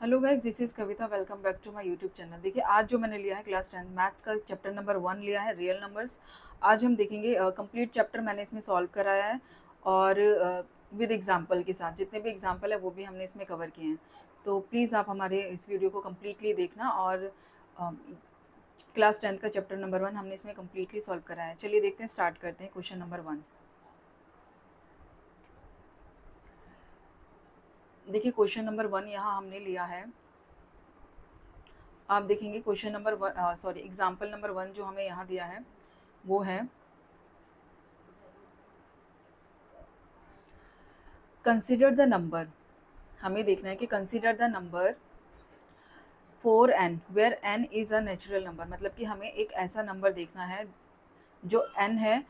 Hello guys, this is Kavita. Welcome back to my YouTube channel. देखिए, आज जो मैंने लिया है क्लास 10 मैथ्स का चैप्टर नंबर 1 लिया है, रियल नंबर्स। आज हम देखेंगे कंप्लीट चैप्टर मैंने इसमें सॉल्व कराया है और विद एग्जांपल के साथ जितने भी एग्जांपल है वो भी हमने इसमें कवर किए हैं। तो प्लीज़ आप हमारे इस वीडियो को कम्प्लीटली देखना और क्लास 10 का चैप्टर नंबर 1 हमने इसमें कम्प्लीटली सॉल्व कराया है। चलिए देखते हैं, स्टार्ट करते हैं क्वेश्चन नंबर 1। देखिए, क्वेश्चन नंबर 1 यहाँ हमने लिया है। आप देखेंगे क्वेश्चन नंबर एग्जाम्पल नंबर 1 जो हमें यहाँ दिया है वो है कंसिडर द नंबर। हमें देखना है कि consider the number 4n where n is a natural number. मतलब कि हमें एक ऐसा नंबर देखना है जो n है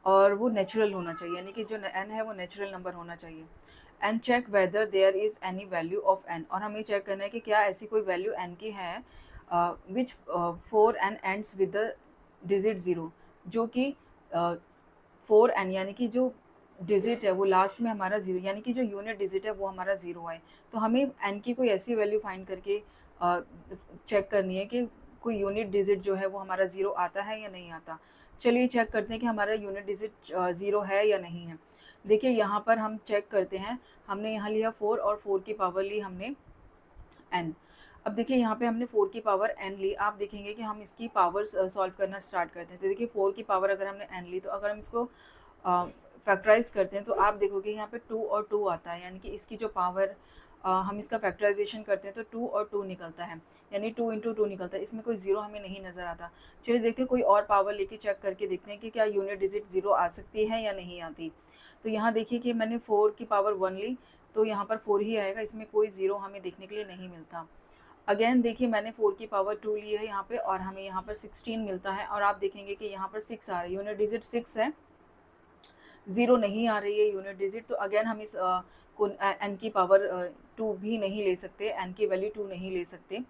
और वो नेचुरल होना चाहिए, यानी कि जो n है वो नेचुरल नंबर होना चाहिए। And check whether there is any value of n, और हमें चेक करना है कि क्या ऐसी कोई वैल्यू n की है विच 4n ends with the digit zero, जो कि 4n यानी कि जो डिजिट है वो लास्ट में हमारा ज़ीरो, यानी कि जो यूनिट डिजिट है वो हमारा ज़ीरो है। तो हमें n की कोई ऐसी वैल्यू फाइंड करके चेक करनी है कि कोई यूनिट डिजिट जो है वो हमारा ज़ीरो आता है या नहीं आता। चलिए चेक करते हैं कि हमारा यूनिट डिजिट ज़ीरो है या नहीं है। देखिए यहाँ पर हम चेक करते हैं, हमने यहाँ लिया 4 और 4 की पावर ली हमने n। अब देखिए यहाँ पे हमने 4 की पावर n ली। आप देखेंगे कि हम इसकी पावर सॉल्व करना स्टार्ट करते हैं। तो देखिए 4 की पावर अगर हमने n ली, तो अगर हम इसको फैक्टराइज करते हैं तो आप देखोगे यहाँ पे 2 और 2 आता है, यानी कि इसकी जो पावर हम इसका फैक्टराइजेशन करते हैं तो 2 और 2 निकलता है, यानी 2 इंटू 2 निकलता है। इसमें कोई ज़ीरो हमें नहीं नज़र आता। चलिए देखते हैं, कोई और पावर लेके चेक करके देखते हैं कि क्या यूनिट डिजिट ज़ीरो आ सकती है या नहीं आती। तो यहाँ देखिए कि मैंने 4 की पावर 1 ली, तो यहाँ पर 4 ही आएगा, इसमें कोई ज़ीरो हमें देखने के लिए नहीं मिलता। अगेन देखिए मैंने 4 की पावर 2 ली है यहाँ पे, और हमें यहाँ पर 16 मिलता है, और आप देखेंगे कि यहाँ पर 6 आ रहा है, यूनिट डिजिट 6 है, ज़ीरो नहीं आ रही है यूनिट डिजिट। तो अगेन हम इस को एन की पावर 2 भी नहीं ले सकते, एन की वैल्यू 2 नहीं ले सकते।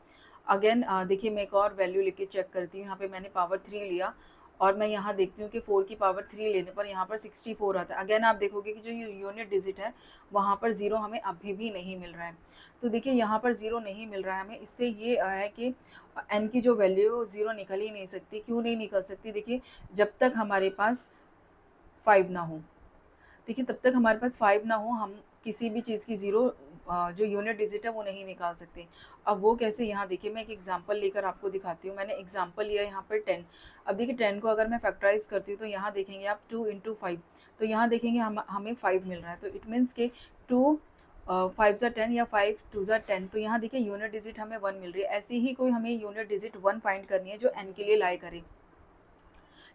अगेन देखिए मैं एक और वैल्यू लेके चेक करती हूँ। यहाँ पे मैंने पावर 3 लिया और मैं यहाँ देखती हूँ कि 4 की पावर 3 लेने पर यहाँ पर 64 आता है। अगेन आप देखोगे कि जो यूनिट डिजिट है वहाँ पर ज़ीरो हमें अभी भी नहीं मिल रहा है। तो देखिए यहाँ पर ज़ीरो नहीं मिल रहा है हमें, इससे ये है कि एन की जो वैल्यू ज़ीरो निकल ही नहीं सकती। क्यों नहीं निकल सकती? देखिए जब तक हमारे पास 5 ना हो, देखिए तब तक हमारे पास 5 ना हो हम किसी भी चीज़ की ज़ीरो जो यूनिट डिजिट है वो नहीं निकाल सकते। अब वो कैसे, यहाँ देखिए मैं एक एग्जांपल लेकर आपको दिखाती हूँ। मैंने एग्जांपल लिया यहाँ पर 10। अब देखिए 10 को अगर मैं फैक्टराइज करती हूँ तो यहाँ देखेंगे आप 2 इंटू 5, तो यहाँ देखेंगे हमें 5 मिल रहा है। तो इट मीन्स के 2 5 ज़ा 10 या 5 2 ज़ा 10। तो यहाँ देखिए यूनिट डिजिट हमें 1 मिल रही है। ऐसी ही कोई हमें यूनिट डिजिट 1 फाइंड करनी है जो n के लिए लाई करे।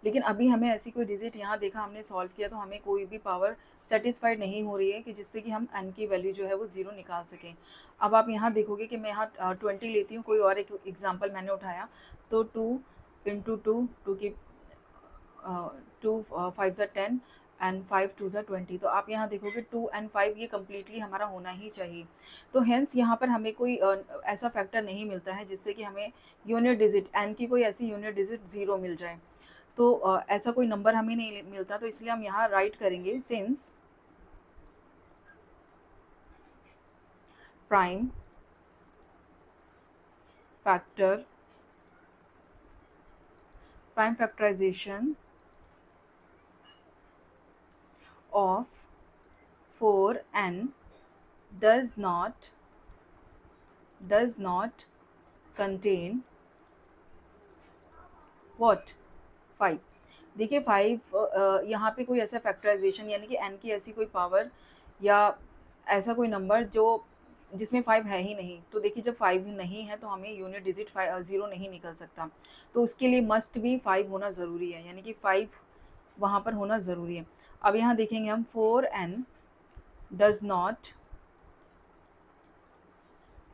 लेकिन अभी हमें ऐसी कोई डिजिट, यहाँ देखा हमने सॉल्व किया तो हमें कोई भी पावर सेटिस्फाइड नहीं हो रही है कि जिससे कि हम n की वैल्यू जो है वो ज़ीरो निकाल सकें। अब आप यहाँ देखोगे कि मैं यहाँ 20 लेती हूँ, कोई और एक एग्जांपल मैंने उठाया, तो 2 इंटू टू, टू की 2 5 ज़ा 10 एंड 5 2 ज़ा 20। तो आप यहाँ देखोगे 2 एंड 5 ये कम्प्लीटली हमारा होना ही चाहिए। तो हेंस यहाँ पर हमें कोई ऐसा फैक्टर नहीं मिलता है जिससे कि हमें यूनिट डिजिट n की कोई ऐसी यूनिट डिजिट ज़ीरो मिल जाए। तो ऐसा कोई नंबर हमें नहीं मिलता, तो इसलिए हम यहाँ राइट करेंगे since prime factor prime factorisation of 4n does not contain what 5। देखिए 5 यहाँ पे कोई ऐसा फैक्टराइजेशन यानी कि n की ऐसी कोई पावर या ऐसा कोई नंबर जो जिसमें 5 है ही नहीं। तो देखिए जब 5 नहीं है तो हमें यूनिट डिजिट ज़ीरो नहीं निकल सकता। तो उसके लिए मस्ट भी 5 होना ज़रूरी है, यानी कि 5 वहाँ पर होना ज़रूरी है। अब यहाँ देखेंगे हम 4n does not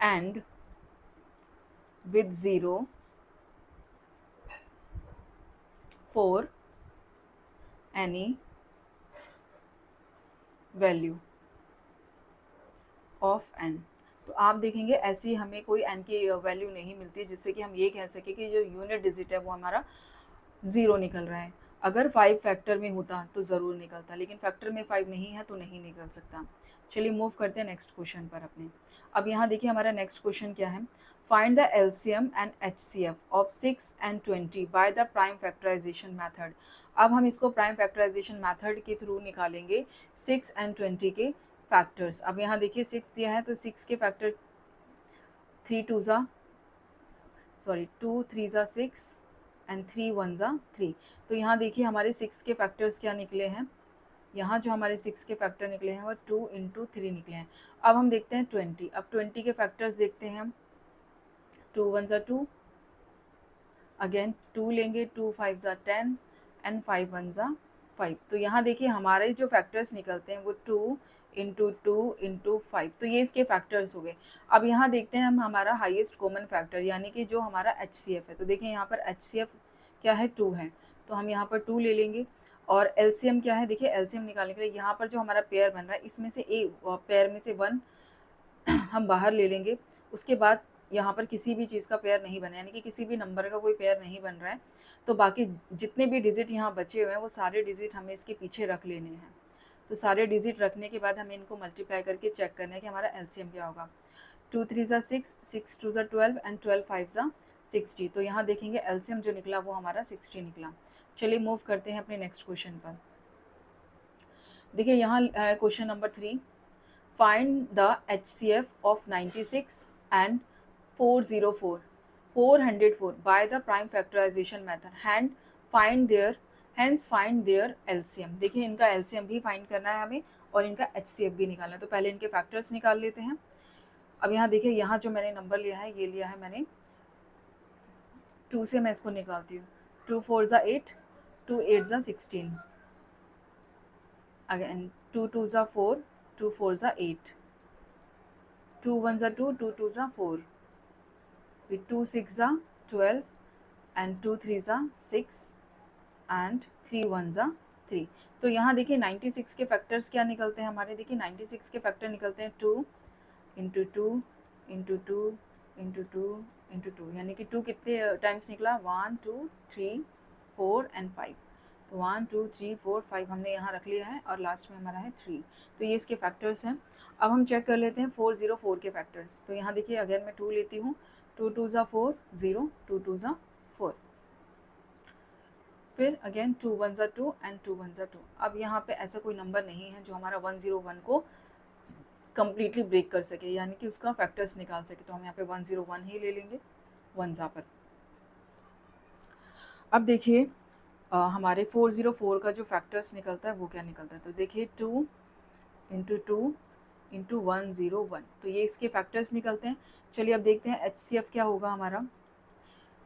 and with zero for any value of n। तो आप देखेंगे ऐसी हमें कोई n की वैल्यू नहीं मिलती जिससे कि हम ये कह सकें कि जो यूनिट डिजिट है वो हमारा ज़ीरो निकल रहा है। अगर 5 फैक्टर में होता तो ज़रूर निकलता, लेकिन फैक्टर में 5 नहीं है तो नहीं निकल सकता। चलिए मूव करते हैं नेक्स्ट क्वेश्चन पर अपने। अब यहाँ देखिए हमारा नेक्स्ट क्वेश्चन क्या है, find the LCM and HCF of 6 and 20 by the prime factorisation method. अब हम इसको प्राइम फैक्टराइजेशन मेथड के थ्रू निकालेंगे 6 एंड 20 के फैक्टर्स। अब यहाँ देखिए 6 दिया है तो 6 के फैक्टर 2 3 ज़ा 6 एंड 3 1 ज़ा 3। तो यहाँ देखिए हमारे 6 के फैक्टर्स क्या निकले हैं, यहाँ जो हमारे 6 के फैक्टर निकले हैं वो 2 इंटू 3 निकले हैं। अब हम देखते हैं 20। अब 20 के फैक्टर्स देखते हैं हम, 2 1 ज़ा 2, अगेन 2 लेंगे, 2 5 ज़ा 10 एंड 5 1 ज़ा 5। तो यहाँ देखिए हमारे जो फैक्टर्स निकलते हैं वो 2 इंटू 2 इंटू 5, तो ये इसके फैक्टर्स हो गए। अब यहाँ देखते हैं हम हमारा हाईएस्ट कॉमन फैक्टर यानी कि जो हमारा एचसीएफ है। तो देखिए यहाँ पर एचसीएफ क्या है, 2 है, तो हम यहाँ पर 2 ले लेंगे। और एलसीएम क्या है, देखिए एलसीएम निकालने के लिए यहाँ पर जो हमारा पेयर बन रहा है इसमें से एक पेयर में से 1 हम बाहर ले लेंगे। उसके बाद यहाँ पर किसी भी चीज़ का पेयर नहीं बना, यानी कि किसी भी नंबर का कोई पेयर नहीं बन रहा है, तो बाकी जितने भी डिजिट यहाँ बचे हुए हैं वो सारे डिजिट हमें इसके पीछे रख लेने हैं। तो सारे डिजिट रखने के बाद हमें इनको मल्टीप्लाई करके चेक करना है कि हमारा एलसीएम क्या होगा। 2 3 ज़ा 6, 6 2 ज़ा 12 एंड 12 5 ज़ा 60। तो यहाँ देखेंगे एलसीएम जो निकला वो हमारा 60 निकला। चलिए मूव करते हैं अपने नेक्स्ट क्वेश्चन पर। देखिए यहाँ question number 3, find the HCF of 96 and 404 by the prime factorisation method hence find their LCM. देखिए इनका एलसीएम भी फाइंड करना है हमें और इनका एचसीएफ भी निकालना है। तो पहले इनके फैक्टर्स निकाल लेते हैं। अब यहाँ देखिए यहाँ जो मैंने नंबर लिया है ये लिया है मैंने 2 से, मैं इसको निकालती हूँ। 2 4 ज़ा 8, 2 8 ज़ा 16, अगेन 2 2 ज़ा 4, 2 4 ज़ा 8, 2 1 ज़ा 2, 2 2 ज़ा 4, फिर 2 6 ज़ा 12 एंड 2 3 ज़ा 6 एंड 3 1 ज़ा 3। तो यहाँ देखिए 96 के फैक्टर्स क्या निकलते हैं हमारे, देखिए 96 के फैक्टर निकलते हैं 2 इंटू 2 इंटू 2 इंटू 2 इंटू 2, यानी कि 2 कितने टाइम्स निकला, 1 2 3 4 एंड 5। तो 1 2 3 4 5 हमने यहाँ रख लिया है और लास्ट में हमारा है 3। तो ये इसके फैक्टर्स हैं। अब हम चेक कर लेते हैं 404 के फैक्टर्स। तो यहाँ देखिए अगर मैं 2 लेती हूँ, 2 2 ज़ा 4 0, 2 2 ज़ा 4, फिर अगेन 2 1 ज़ा 2 एंड 2 1 ज़ा 2। अब यहाँ पे ऐसा कोई नंबर नहीं है जो हमारा 101 को कम्प्लीटली ब्रेक कर सके, यानी कि उसका फैक्टर्स निकाल सके। तो हम यहाँ पे 101 ही ले लेंगे 1 ज़ा पर। अब देखिए हमारे 404 का जो फैक्टर्स निकलता है वो क्या निकलता है। तो देखिए 2 इंटू 2 इंटू 101, तो ये इसके फैक्टर्स निकलते हैं। चलिए अब देखते हैं एचसीएफ क्या होगा हमारा।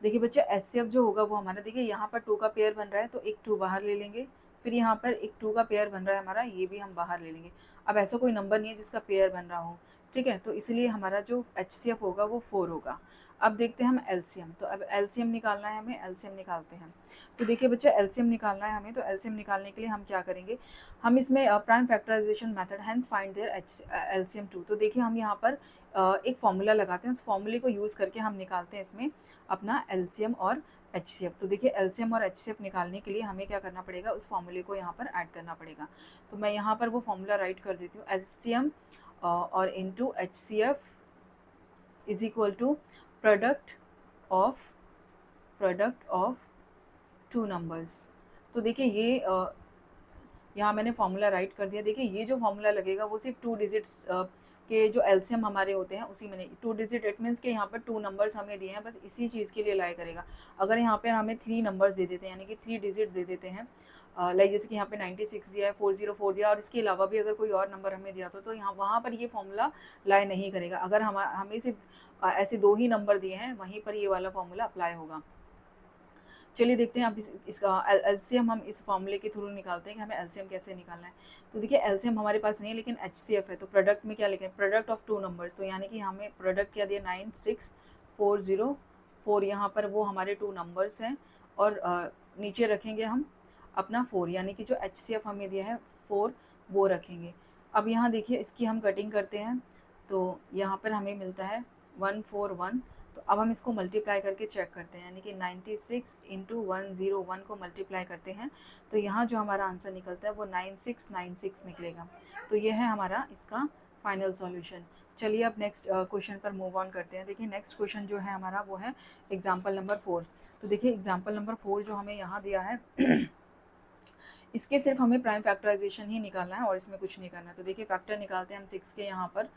देखिए बच्चे एचसीएफ जो होगा वो हमारा, देखिए यहाँ पर 2 का पेयर बन रहा है तो एक 2 बाहर ले लेंगे, फिर यहाँ पर एक 2 का पेयर बन रहा है हमारा, ये भी हम बाहर ले लेंगे। अब ऐसा कोई नंबर नहीं है जिसका पेयर बन रहा हो, ठीक है, तो इसलिए हमारा जो एचसीएफ होगा वो 4 होगा। अब देखते हैं हम एलसीएम। तो अब एलसीएम निकालना है हमें, एलसीएम निकालते हैं। तो देखिए बच्चे एलसीएम निकालना है हमें, तो एलसीएम निकालने के लिए हम क्या करेंगे, हम इसमें prime factorisation method hence find their LCM 2। तो देखिए हम यहाँ पर एक फॉर्मूला लगाते हैं, उस फॉर्मूले को यूज़ करके हम निकालते हैं इसमें अपना एलसीएम और एचसीएफ। तो देखिए एलसीएम और एचसीएफ निकालने के लिए हमें क्या करना पड़ेगा, उस फॉर्मूले को यहाँ पर ऐड करना पड़ेगा। तो मैं यहाँ पर वो फॉर्मूला राइट कर देती हूँ, एलसीएम और into HCF is equal to product of 2 numbers. तो देखिए ये यहाँ मैंने फॉर्मूला राइट कर दिया। देखिए ये जो फॉर्मूला लगेगा वो सिर्फ 2 डिजिट्स के जो एलसीएम हमारे होते हैं उसी में नहीं, 2 डिजिट इट मीन्स के यहाँ पर 2 नंबर्स हमें दिए हैं, बस इसी चीज़ के लिए लाई करेगा। अगर यहाँ पर हमें 3 नंबर्स दे देते हैं, यानी कि 3 डिजिट दे देते हैं, लाइक जैसे कि यहाँ पे 96 दिया है, 404 दिया, और इसके अलावा भी अगर कोई और नंबर हमें दिया तो यहाँ वहाँ पर ये फॉर्मूला लाई नहीं करेगा। अगर हमें सिर्फ ऐसे 2 ही नंबर दिए हैं वहीं पर ये वाला फॉर्मूला अप्लाई होगा। चलिए देखते हैं अब इसका एलसीएम हम इस फॉर्मूले के थ्रू निकालते हैं कि हमें एलसीएम कैसे निकालना है। तो देखिए एलसीएम हमारे पास नहीं है लेकिन एचसीएफ है, तो प्रोडक्ट में क्या लिखें, प्रोडक्ट ऑफ 2 नंबर्स। तो यानी कि हमें प्रोडक्ट क्या दिया, 96404, यहाँ पर वो हमारे 2 नंबर्स हैं और नीचे रखेंगे हम अपना 4, यानी कि जो एचसीएफ हमें दिया है 4 वो रखेंगे। अब यहाँ देखिए इसकी हम कटिंग करते हैं तो यहाँ पर हमें मिलता है 141। तो अब हम इसको मल्टीप्लाई करके चेक करते हैं, यानी कि 96 इंटू 101 को मल्टीप्लाई करते हैं तो यहाँ जो हमारा आंसर निकलता है वो 9696 निकलेगा। तो ये है हमारा इसका फाइनल सॉल्यूशन। चलिए अब नेक्स्ट क्वेश्चन पर मूव ऑन करते हैं। देखिए नेक्स्ट क्वेश्चन जो है हमारा वो है एग्जाम्पल नंबर 4। तो देखिए एग्जाम्पल नंबर 4 जो हमें यहाँ दिया है इसके सिर्फ हमें प्राइम फैक्टराइजेशन ही निकालना है और इसमें कुछ नहीं करना है। तो देखिए फैक्टर निकालते हैं हम 6 के यहाँ पर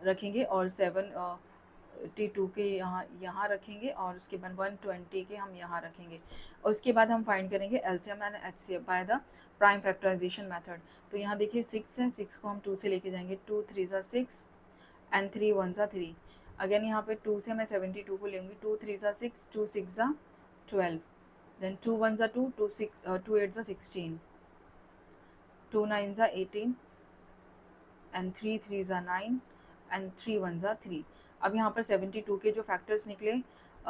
रखेंगे और 72 के यहाँ रखेंगे और उसके बाद 120 के हम यहाँ रखेंगे और उसके बाद हम फाइंड करेंगे LCM and HCF by the prime factorisation method. तो यहाँ देखिए 6 है, 6 को हम 2 से लेके जाएंगे, 2 3 ज़ा 6 एंड 3 1 ज़ा 3। अगेन यहाँ पे 2 से मैं 72 को लेंगी, 2 3 ज़ा 6, 2 6 ज़ा 12, देन 2 1 ज़ा 2, 2 8 ज़ा 16, 2 9 ज़ा 18 एंड 3 3 ज़ा 9 एंड 3 1 ज़ा 3। अब यहाँ पर 72 के जो फैक्टर्स निकले,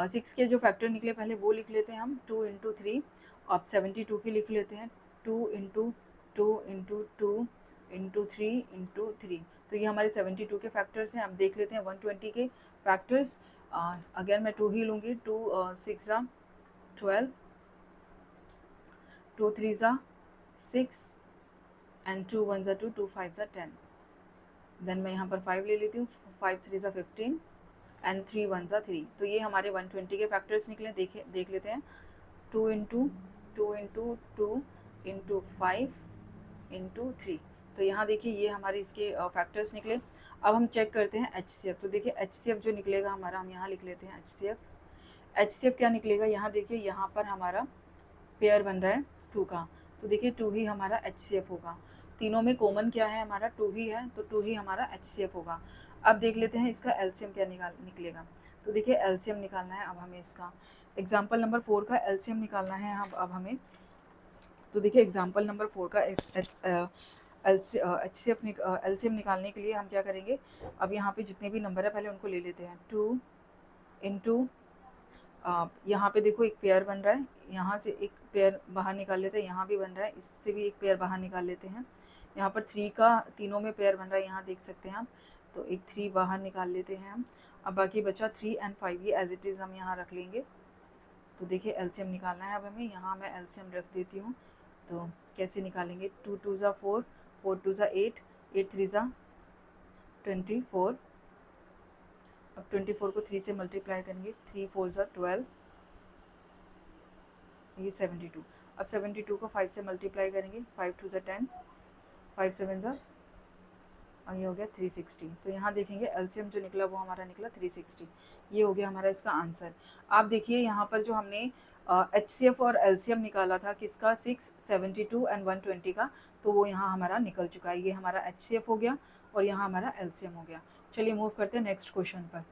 6 के जो फैक्टर निकले पहले वो लिख लेते हैं हम 2 इंटू 3। अब 72 के लिख लेते हैं 2 इंटू 2 इंटू 2 इंटू 3 इंटू 3। तो ये हमारे 72 के फैक्टर्स हैं। अब देख लेते हैं 120 के फैक्टर्स। अगर मैं 2 ही लूँगी, 2 6 ज़ा 12, 2 3 ज़ा 6 एंड 2 1 ज़ा 2, 2 5 ज़ा 10। देन मैं यहाँ पर 5 ले लेती हूँ, 5 3 ज़ा 15 एंड 3 1 ज़ा 3। तो ये हमारे 120 के फैक्टर्स निकले। देख लेते हैं 2 इंटू 2 इंटू 2 इंटू 5 इंटू 3। तो यहाँ देखिए ये हमारे इसके फैक्टर्स निकले। अब हम चेक करते हैं HCF। तो देखिए HCF जो निकलेगा हमारा, हम यहाँ लिख लेते हैं HCF क्या निकलेगा। यहाँ देखिए यहाँ पर हमारा पेयर बन रहा है 2 का, तो देखिए 2 ही हमारा HCF होगा। तीनों में कॉमन क्या है हमारा, 2 ही है, तो 2 ही हमारा HCF होगा। अब देख लेते हैं इसका LCM क्या निकलेगा। तो देखिए LCM निकालना है अब हमें इसका, एग्जाम्पल नंबर 4 का LCM निकालना है अब हमें। तो देखिए एग्जाम्पल नंबर 4 का LCM निकालने के लिए हम क्या करेंगे, अब यहाँ पे जितने भी नंबर है पहले उनको ले लेते हैं। 2 इंटू यहाँ पे देखो एक पेयर बन रहा है, यहाँ से एक पेयर बाहर निकाल लेते हैं, यहाँ भी बन रहा है, इससे भी एक पेयर बाहर निकाल लेते हैं। यहाँ पर 3 का तीनों में पेयर बन रहा है, यहाँ देख सकते हैं हम, तो एक 3 बाहर निकाल लेते हैं हम। अब बाकी बचा 3 एंड 5, ये एज इट इज़ हम यहाँ रख लेंगे। तो देखिए LCM निकालना है अब हमें, यहाँ मैं LCM रख देती हूँ। तो कैसे निकालेंगे, 2 2 ज़ा 4, 4 2 ज़ा 8, 8 3 ज़ा 24। अब 24 को 3 से मल्टीप्लाई करेंगे, 3 4 ज़ा 12, ये 72। अब 72 को 5 से मल्टीप्लाई करेंगे, 5 2 ज़ा 10, 5 7 ज़ा, और ये हो गया 360। तो यहाँ देखेंगे LCM जो निकला वो हमारा निकला 360। ये हो गया हमारा इसका आंसर। आप देखिए यहाँ पर जो हमने HCF और LCM निकाला था किसका, 6 72 एंड 120 का, तो वो यहाँ हमारा निकल चुका है। ये हमारा HCF हो गया और यहाँ हमारा LCM हो गया। चलिए मूव करते हैं नेक्स्ट क्वेश्चन पर।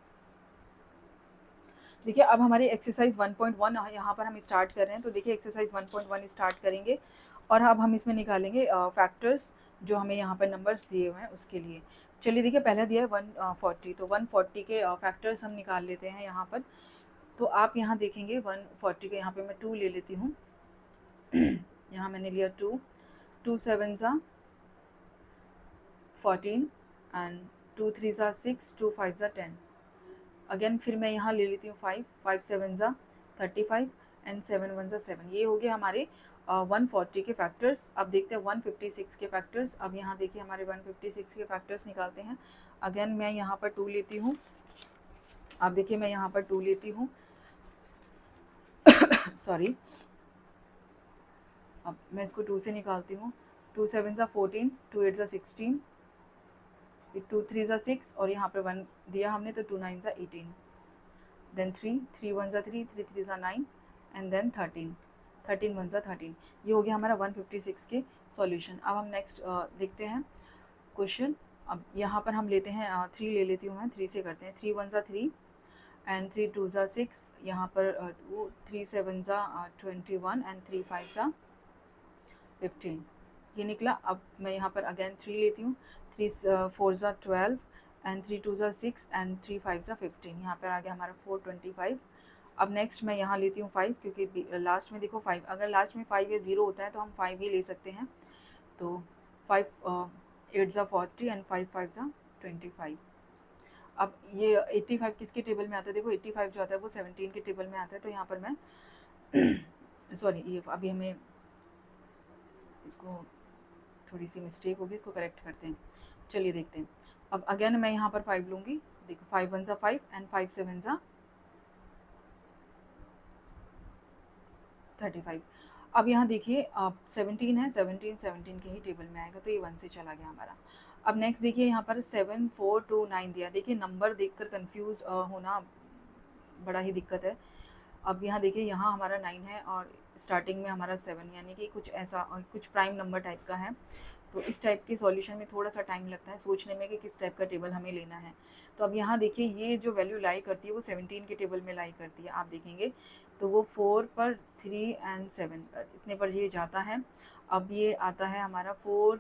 देखिए अब हमारी एक्सरसाइज 1.1 यहाँ पर हम स्टार्ट कर रहे हैं। तो देखिए एक्सरसाइज 1.1 स्टार्ट करेंगे और अब हम इसमें निकालेंगे फैक्टर्स जो हमें यहाँ पर नंबर्स दिए हुए हैं उसके लिए। चलिए देखिए पहले दिया है 140, तो 140 के फैक्टर्स हम निकाल लेते हैं यहाँ पर। तो आप यहाँ देखेंगे 140 के, यहाँ पे मैं 2 ले लेती हूँ यहाँ मैंने लिया 2, 2 7 ज़ा 14 एंड 2 3 ज़ा 6, 2 5 ज़ा 10। अगेन फिर मैं यहाँ ले लेती हूँ 5, 5 7 ज़ा 35 एंड 7 1 ज़ा 7। ये हो गए हमारे 140 के फैक्टर्स। अब देखते हैं 156 के फैक्टर्स। अब यहाँ देखिए हमारे 156 के फैक्टर्स निकालते हैं। अगेन मैं यहाँ पर 2 लेती हूँ। अब देखिए मैं यहाँ पर 2 लेती हूँ सॉरी, अब मैं इसको 2 से निकालती हूँ। 2 7 ज़ा 14, 2 8 ज़ा 16, 2 3 ज़ा 6 और यहाँ पर 1 दिया हमने, तो 2 9 ज़ा 18, देन 3 3 1 ज़ा 3, 3 3 ज़ा 9 एंड देन 13 13 1 ज़ा 13। ये हो गया हमारा 156 के सॉल्यूशन। अब हम नेक्स्ट देखते हैं क्वेश्चन। अब यहाँ पर हम लेते हैं 3 ले लेती हूँ मैं, 3 से करते हैं। 3 1 ज़ा 3 एंड 3 2 ज़ा 6, यहाँ पर 3 7 ज़ा 21 एंड 3 5 ज़ा 15, ये निकला। अब मैं यहाँ पर अगेन 3 लेती हूँ। 3 4 ज़ा 12 एंड 3 2 ज़ा 6 एंड 3 5 ज़ा 15, यहाँ पर आ गया हमारा 425। अब नेक्स्ट मैं यहाँ लेती हूँ 5, क्योंकि लास्ट में देखो 5, अगर लास्ट में 5 या 0 होता है तो हम 5 ही ले सकते हैं। तो 5 8 ज़ा 40 एंड 5 5 ज़ा 25। अब ये 85 किसके टेबल में आता है, देखो 85 जो आता है वो 17 के टेबल में आता है। तो यहाँ पर मैं सॉरी, ये अभी हमें इसको थोड़ी सी मिस्टेक होगी, इसको करेक्ट करते हैं। चलिए देखते हैं। अब अगेन मैं यहाँ पर 5 लूँगी, देखो 5 1 ज़ा 5 एंड 5 7 ज़ा 35। अब यहाँ देखिए 17 है, 17 के ही टेबल में आएगा, तो ये 1 से चला गया हमारा। अब नेक्स्ट देखिए यहाँ पर 7 4 2 9 दिया। देखिए नंबर देखकर कंफ्यूज होना बड़ा ही दिक्कत है। अब यहाँ देखिए यहाँ हमारा 9 है और स्टार्टिंग में हमारा 7, यानी कि कुछ ऐसा कुछ प्राइम नंबर टाइप का है। तो इस टाइप के सॉल्यूशन में थोड़ा सा टाइम लगता है सोचने में कि किस टाइप का टेबल हमें लेना है। तो अब यहाँ देखिए ये जो वैल्यू लाई करती है वो 17 के टेबल में लाई करती है, आप देखेंगे तो वो 4 पर 3 एंड 7 पर इतने पर ये जाता है। अब ये आता है हमारा 4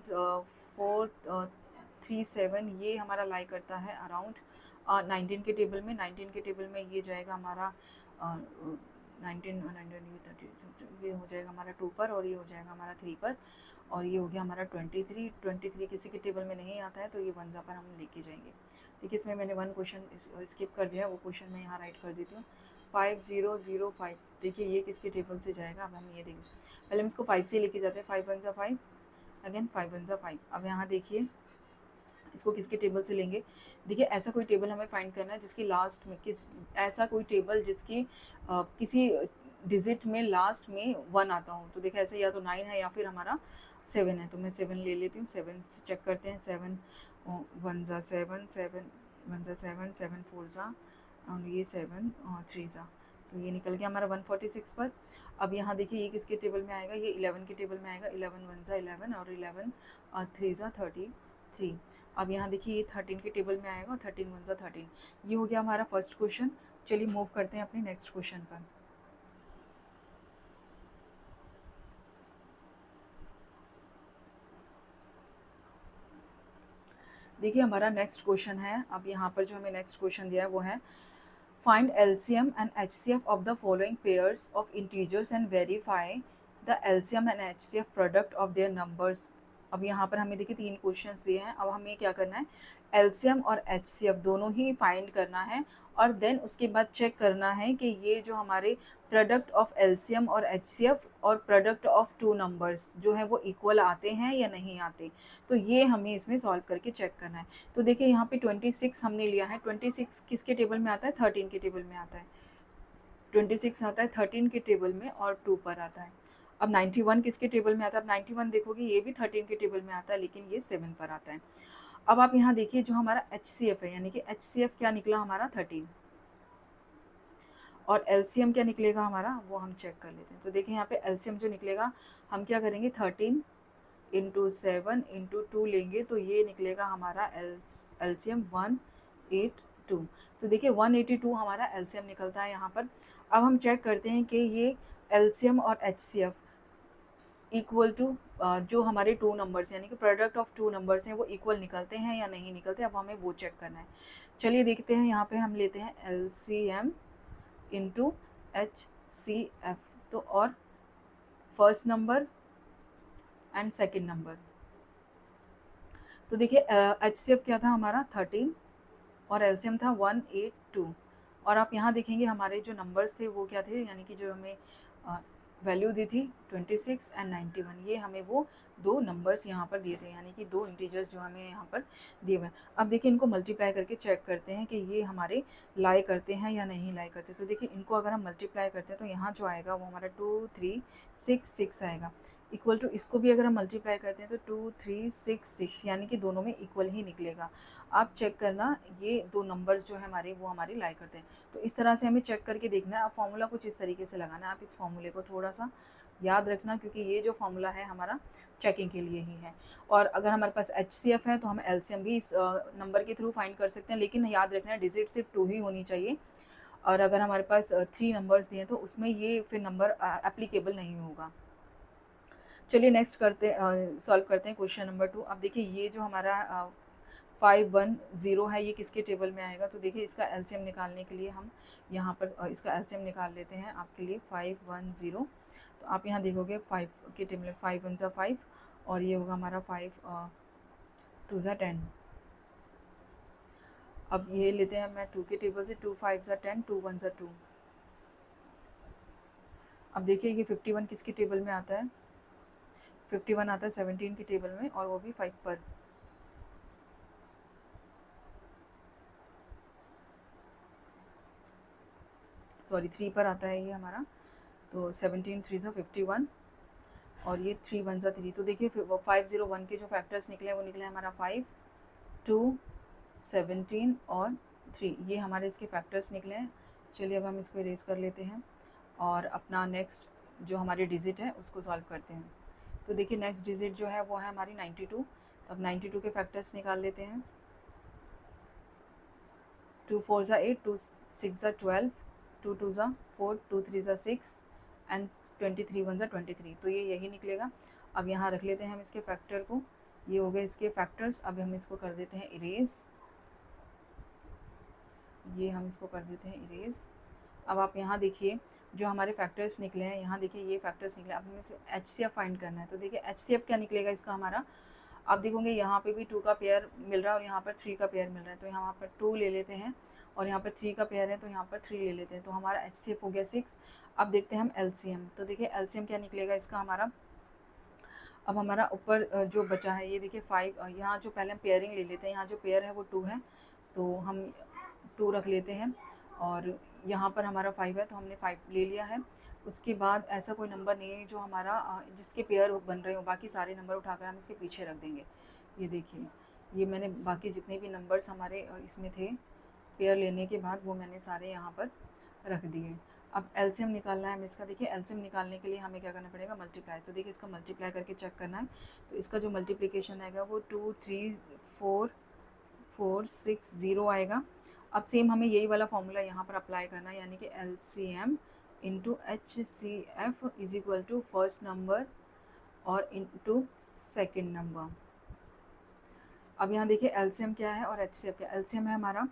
3 7, ये हमारा लाई करता है अराउंड 19 के टेबल में। 19 के टेबल में ये जाएगा हमारा 19 ये हो जाएगा हमारा 2 पर, और ये हो जाएगा हमारा 3 पर, और ये हो गया हमारा 23। 23 किसी के टेबल में नहीं आता है तो ये 1 पर हम लेके जाएंगे। देखिए इसमें मैंने 1 क्वेश्चन स्किप कर दिया, वो क्वेश्चन मैं यहाँ राइट कर देती हूँ। 5005, देखिए ये किसके टेबल से जाएगा। अब हम ये देखें, पहले हम इसको 5 से लेके जाते हैं। 5 1 ज़ा 5, अगेन 5 1 ज़ा 5। अब यहाँ देखिए इसको किसके टेबल से लेंगे। देखिए ऐसा कोई टेबल हमें फाइंड करना है जिसकी लास्ट में ऐसा कोई टेबल जिसकी किसी डिजिट में लास्ट में 1 आता हो। तो देखिए ऐसे या तो 9 है या फिर हमारा 7 है, तो मैं 7 ले लेती हूँ। 7 से चेक करते हैं। 7 1 ज़ा 7, 7 1 ज़ा 7, 7 4 ज़ा, और ये 7 3 ज़ा, तो ये निकल गया हमारा 146 पर। अब यहाँ देखिए ये किसके टेबल में आएगा, ये 11 के टेबल में आएगा। 11 1 ज़ा 11 और 11 3 ज़ा 33। अब यहाँ देखिए ये 13 के टेबल में आएगा और 13 1 ज़ा 13। ये हो गया हमारा फर्स्ट क्वेश्चन। चलिए मूव करते हैं अपने नेक्स्ट क्वेश्चन पर। देखिए हमारा नेक्स्ट क्वेश्चन है, अब यहाँ पर जो हमें नेक्स्ट क्वेश्चन दिया है वो है find LCM and HCF of the following pairs of integers and verify the LCM and HCF product of their numbers. अब यहाँ पर हमें देखिए 3 क्वेश्चंस दिए हैं। अब हमें क्या करना है, LCM और HCF दोनों ही फाइंड करना है, और देन उसके बाद चेक करना है कि ये जो हमारे प्रोडक्ट ऑफ LCM और HCF और प्रोडक्ट ऑफ 2 नंबर्स जो है वो इक्वल आते हैं या नहीं आते। तो ये हमें इसमें सॉल्व करके चेक करना है। तो देखिए यहाँ पे 26 हमने लिया है। 26 किसके टेबल में आता है, 13 के टेबल में आता है। 26 आता है 13 के टेबल में और 2 पर आता है। अब 91 किसके टेबल में आता है, अब 91 देखोगे ये भी 13 के टेबल में आता है, लेकिन ये 7 पर आता है। अब आप यहाँ देखिए जो हमारा HCF है, यानी कि HCF क्या निकला हमारा 13, और LCM क्या निकलेगा हमारा वो हम चेक कर लेते हैं। तो देखिए यहाँ पे LCM जो निकलेगा, हम क्या करेंगे 13 इंटू 7 इंटू 2 लेंगे, तो ये निकलेगा हमारा LCM 182। तो देखिए 182 हमारा LCM निकलता है यहाँ पर। अब हम चेक करते हैं कि ये LCM और HCF इक्वल टू जो हमारे 2 नंबर्स यानी कि प्रोडक्ट ऑफ 2 नंबर्स हैं वो इक्वल निकलते हैं या नहीं निकलते। अब हमें वो चेक करना है। चलिए देखते हैं, यहाँ पे हम लेते हैं LCM इंटू HCF, तो और first number and second number. तो देखिए HCF क्या था हमारा 13 और LCM था 182, और आप यहाँ देखेंगे हमारे जो नंबर्स थे वो क्या थे, यानी कि जो हमें वैल्यू दी थी 26 एंड 91, ये हमें वो 2 नंबर्स यहाँ पर दिए थे, यानी कि 2 इंटीजर्स जो हमें यहाँ पर दिए हुए हैं। अब देखिए इनको मल्टीप्लाई करके चेक करते हैं कि ये हमारे लाई करते हैं या नहीं लाई करते। तो देखिए इनको अगर हम मल्टीप्लाई करते हैं तो यहाँ जो आएगा वो हमारा 2 3 6 6 आएगा, इक्वल टू इसको भी अगर हम मल्टीप्लाई करते हैं तो 2 3 6 6, यानी कि दोनों में इक्वल ही निकलेगा। आप चेक करना ये 2 नंबर्स जो है हमारे वो हमारी लाई करते हैं। तो इस तरह से हमें चेक करके देखना है। अब फॉर्मूला कुछ इस तरीके से लगाना है, आप इस फॉर्मूले को थोड़ा सा याद रखना, क्योंकि ये जो फॉर्मूला है हमारा चेकिंग के लिए ही है। और अगर हमारे पास HCF है तो हम LCM भी इस नंबर के थ्रू फाइंड कर सकते हैं, लेकिन याद रखना है डिजिट सिर्फ 2 ही होनी चाहिए। और अगर हमारे पास 3 नंबर्स दिए तो उसमें ये फिर नंबर एप्लीकेबल नहीं होगा। चलिए नेक्स्ट करते सॉल्व करते हैं क्वेश्चन नंबर 2। अब देखिए ये जो हमारा 510 है ये किसके टेबल में आएगा। तो देखिए इसका LCM निकालने के लिए हम यहाँ पर इसका LCM निकाल लेते हैं आपके लिए 510। तो आप यहाँ देखोगे 5 के टेबल में 5 1 ज़ा 5, और ये होगा हमारा 5 2 ज़ा 10। अब ये लेते हैं मैं 2 के टेबल से, 2 5 ज़ा 10, 2 1 ज़ा 2। अब देखिए ये 51 किसके टेबल में आता है, 51 आता है 17 के टेबल में, और वो भी 5 पर। सॉरी 3 पर आता है ये हमारा, तो 17 3 ज़ा 51 और ये 3 1 ज़ा 3। तो देखिए 501 के जो फैक्टर्स निकले हैं वो निकले हमारा 5 2 17 और 3, ये हमारे इसके फैक्टर्स निकले हैं। चलिए अब हम इसको इरेज कर लेते हैं और अपना नेक्स्ट जो हमारी डिजिट है उसको सॉल्व करते हैं। तो देखिए नेक्स्ट डिजिट जो है वो है हमारी 92। तो अब 92 के फैक्टर्स निकाल लेते हैं। 2 4 ज़ा 8, 2 6 ज़ा 12, 2 2 ज़ा 4, 2 3 ज़ा 6 एंड 23 1 ज़ा 23। तो ये यही निकलेगा। अब यहाँ रख लेते हैं हम इसके फैक्टर को, ये हो गए इसके फैक्टर्स। अब हम इसको कर देते हैं इरेज, ये हम इसको कर देते हैं इरेज। अब आप यहाँ देखिए जो हमारे फैक्टर्स निकले हैं, यहाँ देखिए ये फैक्टर्स निकले। अब हमें इसे HCF फाइंड करना है। तो देखिए HCF क्या निकलेगा इसका हमारा, आप देखोगे यहाँ पे भी 2 का पेयर मिल रहा है और यहाँ पर 3 का पेयर मिल रहा है। तो यहाँ पर 2 ले लेते हैं और यहाँ पर 3 का पेयर है तो यहाँ पर 3 ले लेते हैं। तो हमारा HCF हो गया 6। अब देखते हैं हम LCM। तो देखिए LCM क्या निकलेगा इसका हमारा। अब हमारा ऊपर जो बचा है ये देखिए 5, यहाँ जो पहले हम पेयरिंग ले लेते हैं, यहाँ जो पेयर है वो 2 है तो हम 2 रख लेते हैं और यहाँ पर हमारा 5 है तो हमने 5 ले लिया है। उसके बाद ऐसा कोई नंबर नहीं है जो हमारा जिसके पेयर बन रहे हो, बाकी सारे नंबर उठाकर हम इसके पीछे रख देंगे। ये देखिए ये मैंने बाकी जितने भी नंबर्स हमारे इसमें थे पेयर लेने के बाद वो मैंने सारे यहाँ पर रख दिए। अब एलसीएम निकालना है हमें इसका। देखिए एलसीएम निकालने के लिए हमें क्या करना पड़ेगा, मल्टीप्लाई। तो देखिए इसका मल्टीप्लाई करके चेक करना है। तो इसका जो मल्टीप्लिकेशन आएगा वो 2 3 4 4 6 0 आएगा। अब सेम हमें यही वाला फॉर्मूला यहाँ पर अप्लाई करना है, यानी कि LCM into HCF is equal to first number और इंटू सेकेंड नंबर। अब यहाँ देखिए LCM क्या है और HCF क्या है। LCM है हमारा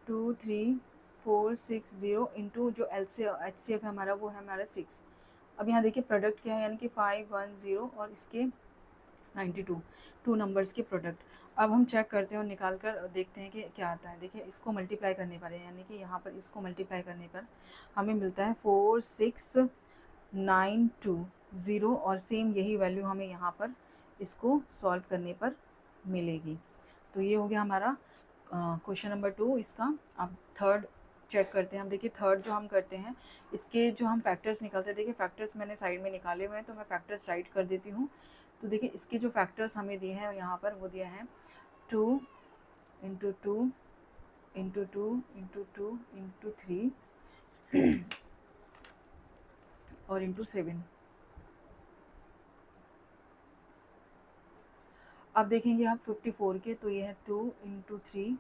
2 3 4 6 0 इंटू जो HCF है हमारा वो है हमारा 6। अब यहाँ देखिए प्रोडक्ट क्या है, यानी कि 5 1 0 और इसके 92, 2 नंबर्स के प्रोडक्ट। अब हम चेक करते हैं और निकाल कर देखते हैं कि क्या आता है। देखिए इसको मल्टीप्लाई करने पर, यानी कि यहाँ पर इसको मल्टीप्लाई करने पर हमें मिलता है 4 6 9 2 0 और सेम यही वैल्यू हमें यहाँ पर इसको सॉल्व करने पर मिलेगी। तो ये हो गया हमारा क्वेश्चन नंबर 2 इसका। अब थर्ड चेक करते हैं हम। देखिए थर्ड जो हम करते हैं इसके जो हम फैक्टर्स निकालते हैं, देखिए फैक्टर्स मैंने साइड में निकाले हुए हैं तो मैं फैक्टर्स राइट कर देती हूँ। तो देखिए इसके जो फैक्टर्स हमें दिए हैं यहाँ पर वो दिया है 2 इंटू 2 इंटू 2 इंटू 2 इंटू 3 और इंटू 7। अब देखेंगे आप 54 के, तो ये है 2 इंटू 3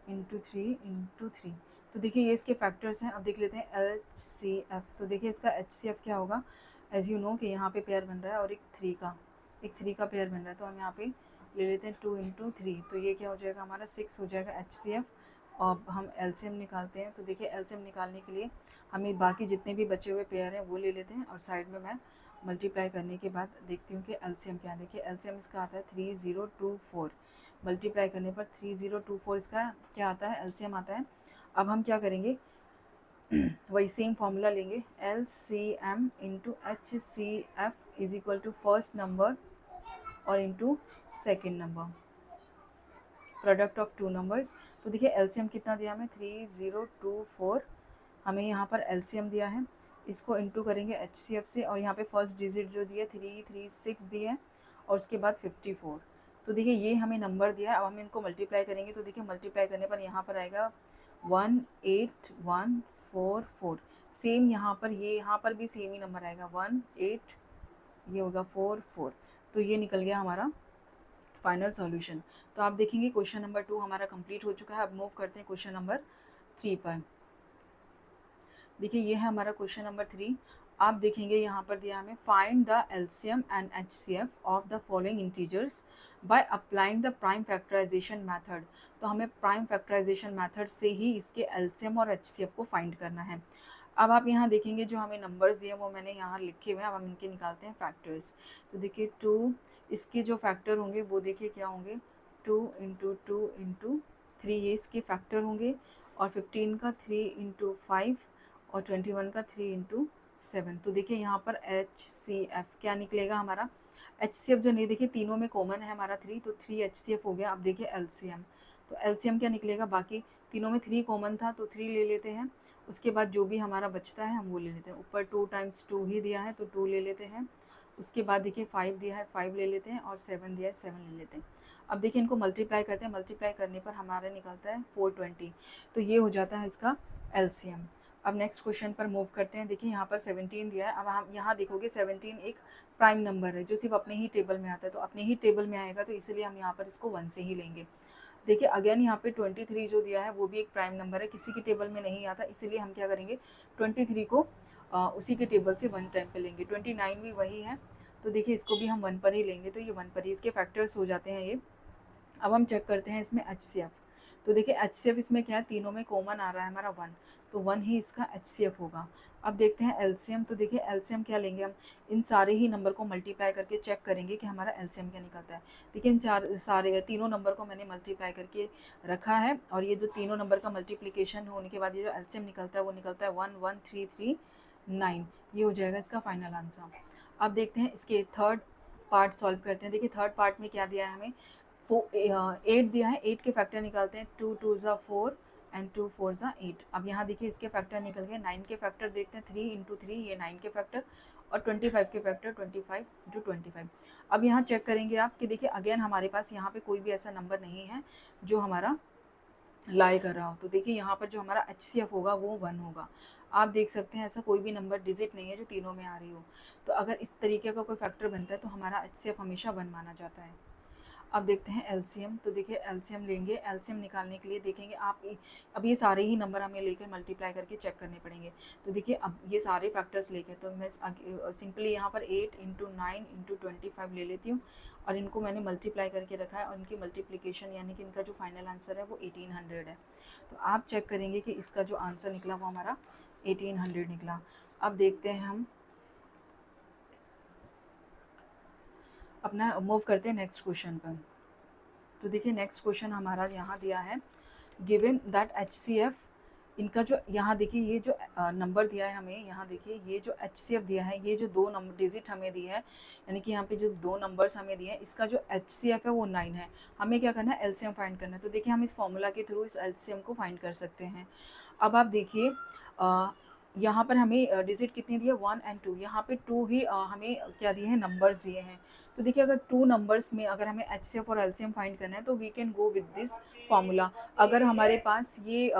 इंटू 3 इंटू 3। तो देखिए ये इसके फैक्टर्स हैं। अब देख लेते हैं HCF। तो देखिए इसका HCF क्या होगा, एज यू नो कि यहाँ पे पेयर बन रहा है और एक 3 का पेयर बन रहा है। तो हम यहाँ पे ले लेते हैं 2 इंटू 3। तो ये क्या हो जाएगा हमारा 6 हो जाएगा HCF। और हम LCM निकालते हैं। तो देखिए LCM निकालने के लिए हमें बाकी जितने भी बचे हुए पेयर हैं वो ले लेते हैं और साइड में मैं मल्टीप्लाई करने के बाद देखती हूँ कि LCM क्या है। देखिए LCM इसका आता है 3024। मल्टीप्लाई करने पर 3024 इसका क्या आता है, LCM आता है। अब हम क्या करेंगे वही सेम फॉर्मूला लेंगे, LCM into HCF is equal to first number और into second number, product of 2 numbers. तो देखिए LCM कितना दिया हमें 3024, हमें यहाँ पर LCM दिया है। इसको इंटू करेंगे HCF से और यहाँ पे फर्स्ट डिजिट जो दिया 336 दिया है और उसके बाद 54। तो देखिए ये हमें नंबर दिया है। अब हम इनको मल्टीप्लाई करेंगे। तो देखिए मल्टीप्लाई करने पर यहाँ पर आएगा 18144। सेम यहाँ पर भी सेम ही नंबर आएगा 18, ये होगा 44। तो ये निकल गया हमारा फाइनल सॉल्यूशन। तो आप देखेंगे क्वेश्चन नंबर 2 हमारा कंप्लीट हो चुका है। अब मूव करते हैं क्वेश्चन नंबर 3 पर। देखिए ये है हमारा क्वेश्चन नंबर 3। आप देखेंगे यहाँ पर दिया हमें find the LCM and HCF of the following integers by applying the prime factorisation method. तो हमें प्राइम फैक्टराइजेशन मेथड से ही इसके LCM और HCF को फाइंड करना है। अब आप यहाँ देखेंगे जो हमें नंबर्स दिए वो मैंने यहाँ लिखे हुए हैं। अब हम इनके निकालते हैं फैक्टर्स। तो देखिए 2, इसके जो फैक्टर होंगे वो देखिए क्या होंगे, 2 इंटू 2 इंटू 3, ये इसके फैक्टर होंगे। और 15 का 3 इंटू 5 और 21 का 3 इंटू 7। तो देखिए यहाँ पर HCF क्या निकलेगा हमारा, HCF जो नहीं, देखिए तीनों में कॉमन है हमारा 3, तो 3 HCF हो गया। अब देखिए LCM, तो LCM क्या निकलेगा, बाकी तीनों में 3 कॉमन था तो 3 ले लेते हैं। उसके बाद जो भी हमारा बचता है हम वो ले लेते हैं। ऊपर 2 टाइम्स 2 ही दिया है तो 2 ले लेते हैं। उसके बाद देखिए 5 दिया है, 5 ले लेते हैं, और 7 दिया है, 7 ले लेते हैं। अब देखिए इनको मल्टीप्लाई करते हैं, मल्टीप्लाई करने पर हमारा निकलता है 420। तो ये हो जाता है इसका एलसीएम। अब नेक्स्ट क्वेश्चन पर मूव करते हैं। देखिए यहाँ पर 17 दिया है। अब हम यहाँ देखोगे 17 एक प्राइम नंबर है जो सिर्फ अपने ही टेबल में आता है, तो अपने ही टेबल में आएगा तो इसलिए हम यहाँ पर इसको 1 से ही लेंगे। देखिए अगेन यहाँ पे 23 जो दिया है वो भी एक प्राइम नंबर है, किसी के टेबल में नहीं आता, इसीलिए हम क्या करेंगे 23 को उसी के टेबल से 1 टाइम पे लेंगे। 29 भी वही है, तो देखिए इसको भी हम 1 पर ही लेंगे, तो ये 1 पर ही इसके फैक्टर्स हो जाते हैं ये। अब हम चेक करते हैं इसमें HCF। तो देखिए HCF इसमें क्या है, तीनों में कॉमन आ रहा है हमारा 1, तो 1 ही इसका HCF होगा। अब देखते हैं एलसीएम। तो देखिए एलसीएम क्या लेंगे हम, इन सारे ही नंबर को मल्टीप्लाई करके चेक करेंगे कि हमारा एलसीएम क्या निकलता है। देखिए इन तीनों नंबर को मैंने मल्टीप्लाई करके रखा है, और ये जो तीनों नंबर का मल्टीप्लिकेशन होने के बाद ये जो एलसीएम निकलता है वो निकलता है 11339। ये हो जाएगा इसका फाइनल आंसर। अब देखते हैं इसके थर्ड पार्ट सॉल्व करते हैं। देखिए थर्ड पार्ट में क्या दिया है हमें, 8 दिया है, 8 के फैक्टर निकालते हैं। 2 2 ज़ा 4 एंड 2 4 ज़ा 8। अब यहाँ देखिए इसके फैक्टर निकल गए। 9 के फैक्टर देखते हैं, 3 इंटू 3 ये 9 के फैक्टर, और 25 के फैक्टर 25 इंटू 25। अब यहाँ चेक करेंगे आप कि देखिए अगेन हमारे पास यहाँ पे कोई भी ऐसा नंबर नहीं है जो हमारा लाई कर रहा हो। तो देखिए यहाँ पर जो हमारा HCF होगा वो 1 होगा। आप देख सकते हैं ऐसा कोई भी नंबर डिजिट नहीं है जो तीनों में आ रही हो। तो अगर इस तरीके का कोई फैक्टर बनता है तो हमारा HCF हमेशा 1 माना जाता है। अब देखते हैं एलसीएम। तो देखिए एलसीएम लेंगे, एलसीएम निकालने के लिए देखेंगे आप अब ये सारे ही नंबर हमें लेकर मल्टीप्लाई करके चेक करने पड़ेंगे। तो देखिए अब ये सारे फैक्टर्स लेके तो मैं सिंपली यहाँ पर 8 इंटू 9 इंटू 25 ले लेती हूँ, और इनको मैंने मल्टीप्लाई करके रखा है, और इनकी मल्टीप्लिकेशन यानी कि इनका जो फाइनल आंसर है वो 1800 है। तो आप चेक करेंगे कि इसका जो आंसर निकला वो हमारा 1800 निकला। अब देखते हैं हम अपना मूव करते हैं नेक्स्ट क्वेश्चन पर। तो देखिए नेक्स्ट क्वेश्चन हमारा यहाँ दिया है, गिवन दैट HCF, इनका जो यहाँ देखिए ये जो नंबर दिया है हमें, यहाँ देखिए ये जो HCF दिया है, ये जो 2 नंबर डिजिट हमें दिया है, यानी कि यहाँ पे जो 2 नंबर्स हमें दिए हैं, इसका जो HCF है वो 9 है। हमें क्या करना है, LCM फाइंड करना है। तो देखिए हम इस फॉर्मूला के थ्रू इस LCM को फाइंड कर सकते हैं। अब आप देखिए यहाँ पर हमें डिजिट कितनी दी है, 1 एंड 2। यहाँ पे 2 ही हमें क्या दिए हैं, नंबर्स दिए हैं। तो देखिए अगर 2 नंबर्स में अगर हमें HCF और LCM फाइंड करना है तो we can go with this formula. अगर हमारे पास ये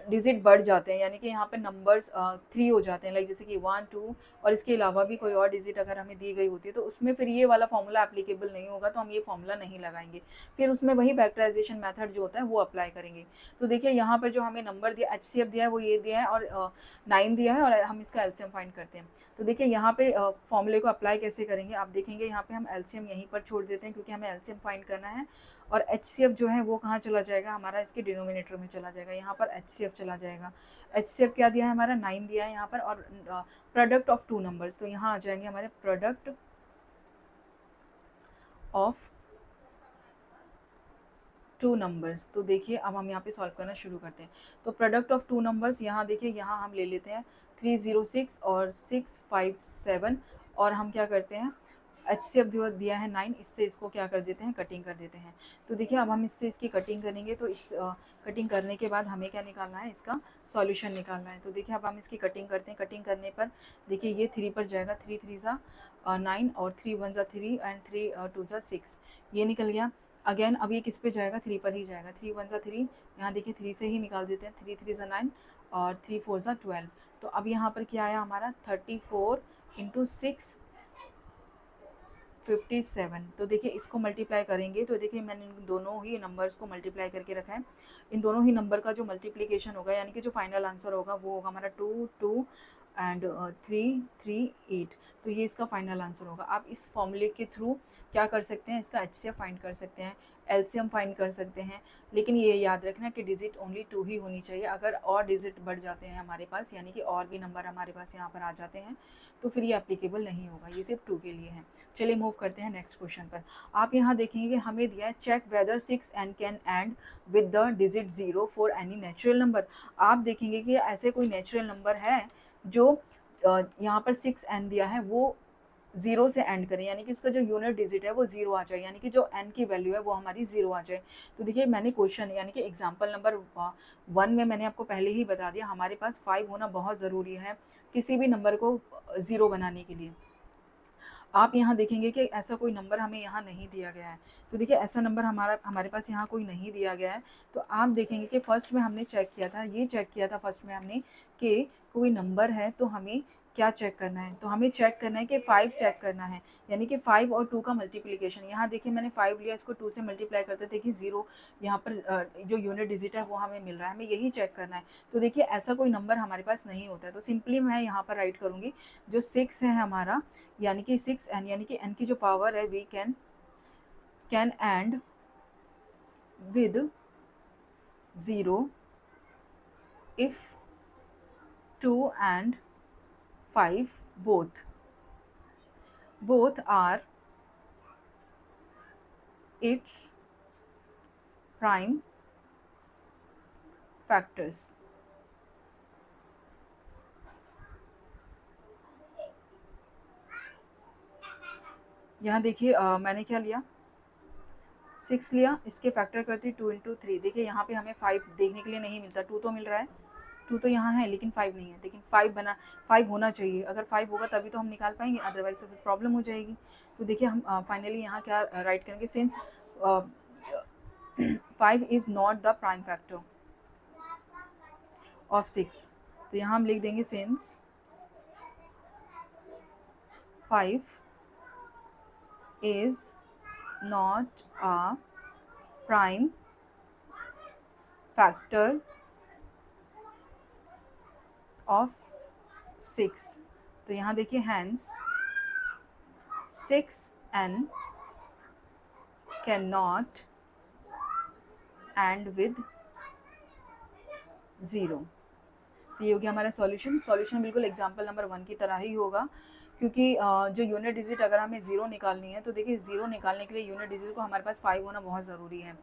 डिजिट बढ़ जाते हैं, यानी कि यहाँ पे नंबर्स 3 हो जाते हैं, लाइक जैसे कि 1 2, और इसके अलावा भी कोई और डिजिट अगर हमें दी गई होती है तो उसमें फिर ये वाला फार्मूला एप्लीकेबल नहीं होगा, तो हम ये फार्मूला नहीं लगाएंगे, फिर उसमें वही फैक्टराइजेशन मेथड जो होता है वो अप्लाई करेंगे। तो देखिए यहाँ पर जो हमें नंबर दिया HCF दिया है वो ये दिया है, और 9 दिया है, और हम इसका LCM फाइंड करते हैं। तो देखिए यहाँ पे फॉर्मूले को अप्लाई कैसे करेंगे, आप देखेंगे यहाँ पे हम LCM यहीं पर छोड़ देते हैं क्योंकि हमें LCM फाइंड करना है, और HCF जो है वो कहाँ चला जाएगा, हमारा इसके डिनोमिनेटर में चला जाएगा, यहाँ पर HCF चला जाएगा। HCF क्या दिया है हमारा, 9 दिया है यहाँ पर, और प्रोडक्ट ऑफ 2 नंबर्स, तो यहाँ आ जाएंगे हमारे प्रोडक्ट ऑफ 2 नंबर्स। तो देखिए अब हम यहाँ पे सॉल्व करना शुरू करते हैं। तो प्रोडक्ट ऑफ 2 नंबर्स, यहाँ देखिए यहाँ हम ले लेते हैं 306 और 657, और हम क्या करते हैं HCF दिया है 9, इससे इसको क्या कर देते हैं, कटिंग कर देते हैं। तो देखिए अब हम इससे इसकी कटिंग करेंगे, तो इस कटिंग करने के बाद हमें क्या निकालना है, इसका सॉल्यूशन निकालना है। तो देखिए अब हम इसकी कटिंग करते हैं। कटिंग करने पर देखिए ये 3 पर जाएगा, 3 3 ज़ा 9, और 3 1 ज़ा 3 एंड 3 2 ज़ा 6, ये निकल गया। अगेन अब ये किस पे जाएगा, 3 पर ही जाएगा। 3 1 ज़ा 3, यहाँ देखिए 3 से ही निकाल देते हैं। 3 3 ज़ा 9 और 3 4 ज़ा 12। तो अब यहाँ पर क्या आया हमारा, 34 इंटू 6 57। तो देखिए इसको मल्टीप्लाई करेंगे, तो देखिए मैंने इन दोनों ही नंबर्स को मल्टीप्लाई करके रखा है। इन दोनों ही नंबर का जो मल्टीप्लिकेशन होगा, यानी कि जो फाइनल आंसर होगा वो होगा हमारा 2 2 एंड 3 3 8। तो ये इसका फाइनल आंसर होगा। आप इस फॉर्मूले के थ्रू क्या कर सकते हैं, इसका HCF फाइंड कर सकते हैं, LCM फाइंड कर सकते हैं, लेकिन ये याद रखना कि डिजिट ओनली 2 ही होनी चाहिए। अगर और डिजिट बढ़ जाते हैं हमारे पास, यानी कि और भी नंबर हमारे पास यहाँ पर आ जाते हैं, तो फिर ये एप्लीकेबल नहीं होगा, ये सिर्फ 2 के लिए है। चलिए मूव करते हैं नेक्स्ट क्वेश्चन पर। आप यहाँ देखेंगे कि हमें दिया है check whether 6n can end with the digit 0 for any natural number. आप देखेंगे कि ऐसे कोई नेचुरल नंबर है जो यहाँ पर 6n दिया है, वो ज़ीरो से एंड करें, यानी कि उसका जो यूनिट डिजिट है वो ज़ीरो आ जाए, यानी कि जो n की वैल्यू है वो हमारी ज़ीरो आ जाए। तो देखिए मैंने क्वेश्चन यानी कि एग्जांपल नंबर 1 में मैंने आपको पहले ही बता दिया, हमारे पास 5 होना बहुत ज़रूरी है किसी भी नंबर को ज़ीरो बनाने के लिए। आप यहाँ देखेंगे कि ऐसा कोई नंबर हमें यहाँ नहीं दिया गया है, तो देखिए ऐसा नंबर हमारे पास यहाँ कोई नहीं दिया गया है। तो आप देखेंगे कि फर्स्ट में हमने चेक किया था, ये चेक किया था फर्स्ट में हमने कि कोई नंबर है तो हमें क्या चेक करना है, तो हमें चेक करना है कि 5 चेक करना है, यानी कि 5 और 2 का मल्टीप्लिकेशन। यहाँ देखिए मैंने 5 लिया, इसको 2 से मल्टीप्लाई करते देखिए ज़ीरो यहाँ पर जो यूनिट डिजिट है वो हमें मिल रहा है, हमें यही चेक करना है। तो देखिए ऐसा कोई नंबर हमारे पास नहीं होता है, तो सिंपली मैं यहाँ पर राइट करूँगी जो 6 है हमारा, यानी कि 6n, यानी कि n की जो पावर है we can end with 0 if 2 and 5 both are its prime factors। यहाँ देखिए मैंने क्या लिया, 6 लिया, इसके फैक्टर करती 2 इंटू 3। देखिए यहाँ पे हमें 5 देखने के लिए नहीं मिलता, 2 तो मिल रहा है, 2 तो यहाँ है लेकिन 5 नहीं है, लेकिन 5 होना चाहिए। अगर 5 होगा तभी तो हम निकाल पाएंगे, अदरवाइज तो फिर प्रॉब्लम हो जाएगी। तो देखिए हम फाइनली यहाँ क्या राइट करेंगे, since 5 is not the prime factor of 6, तो यहाँ हम लिख देंगे since 5 is not a prime factor of 6। तो यहाँ देखिए hence 6n cannot end with 0। तो ये हो गया हमारा सॉल्यूशन बिल्कुल एग्जाम्पल नंबर 1 की तरह ही होगा, क्योंकि जो यूनिट डिजिट अगर हमें ज़ीरो निकालनी है तो देखिए ज़ीरो निकालने के लिए यूनिट डिजिट को हमारे पास 5 होना बहुत ज़रूरी है।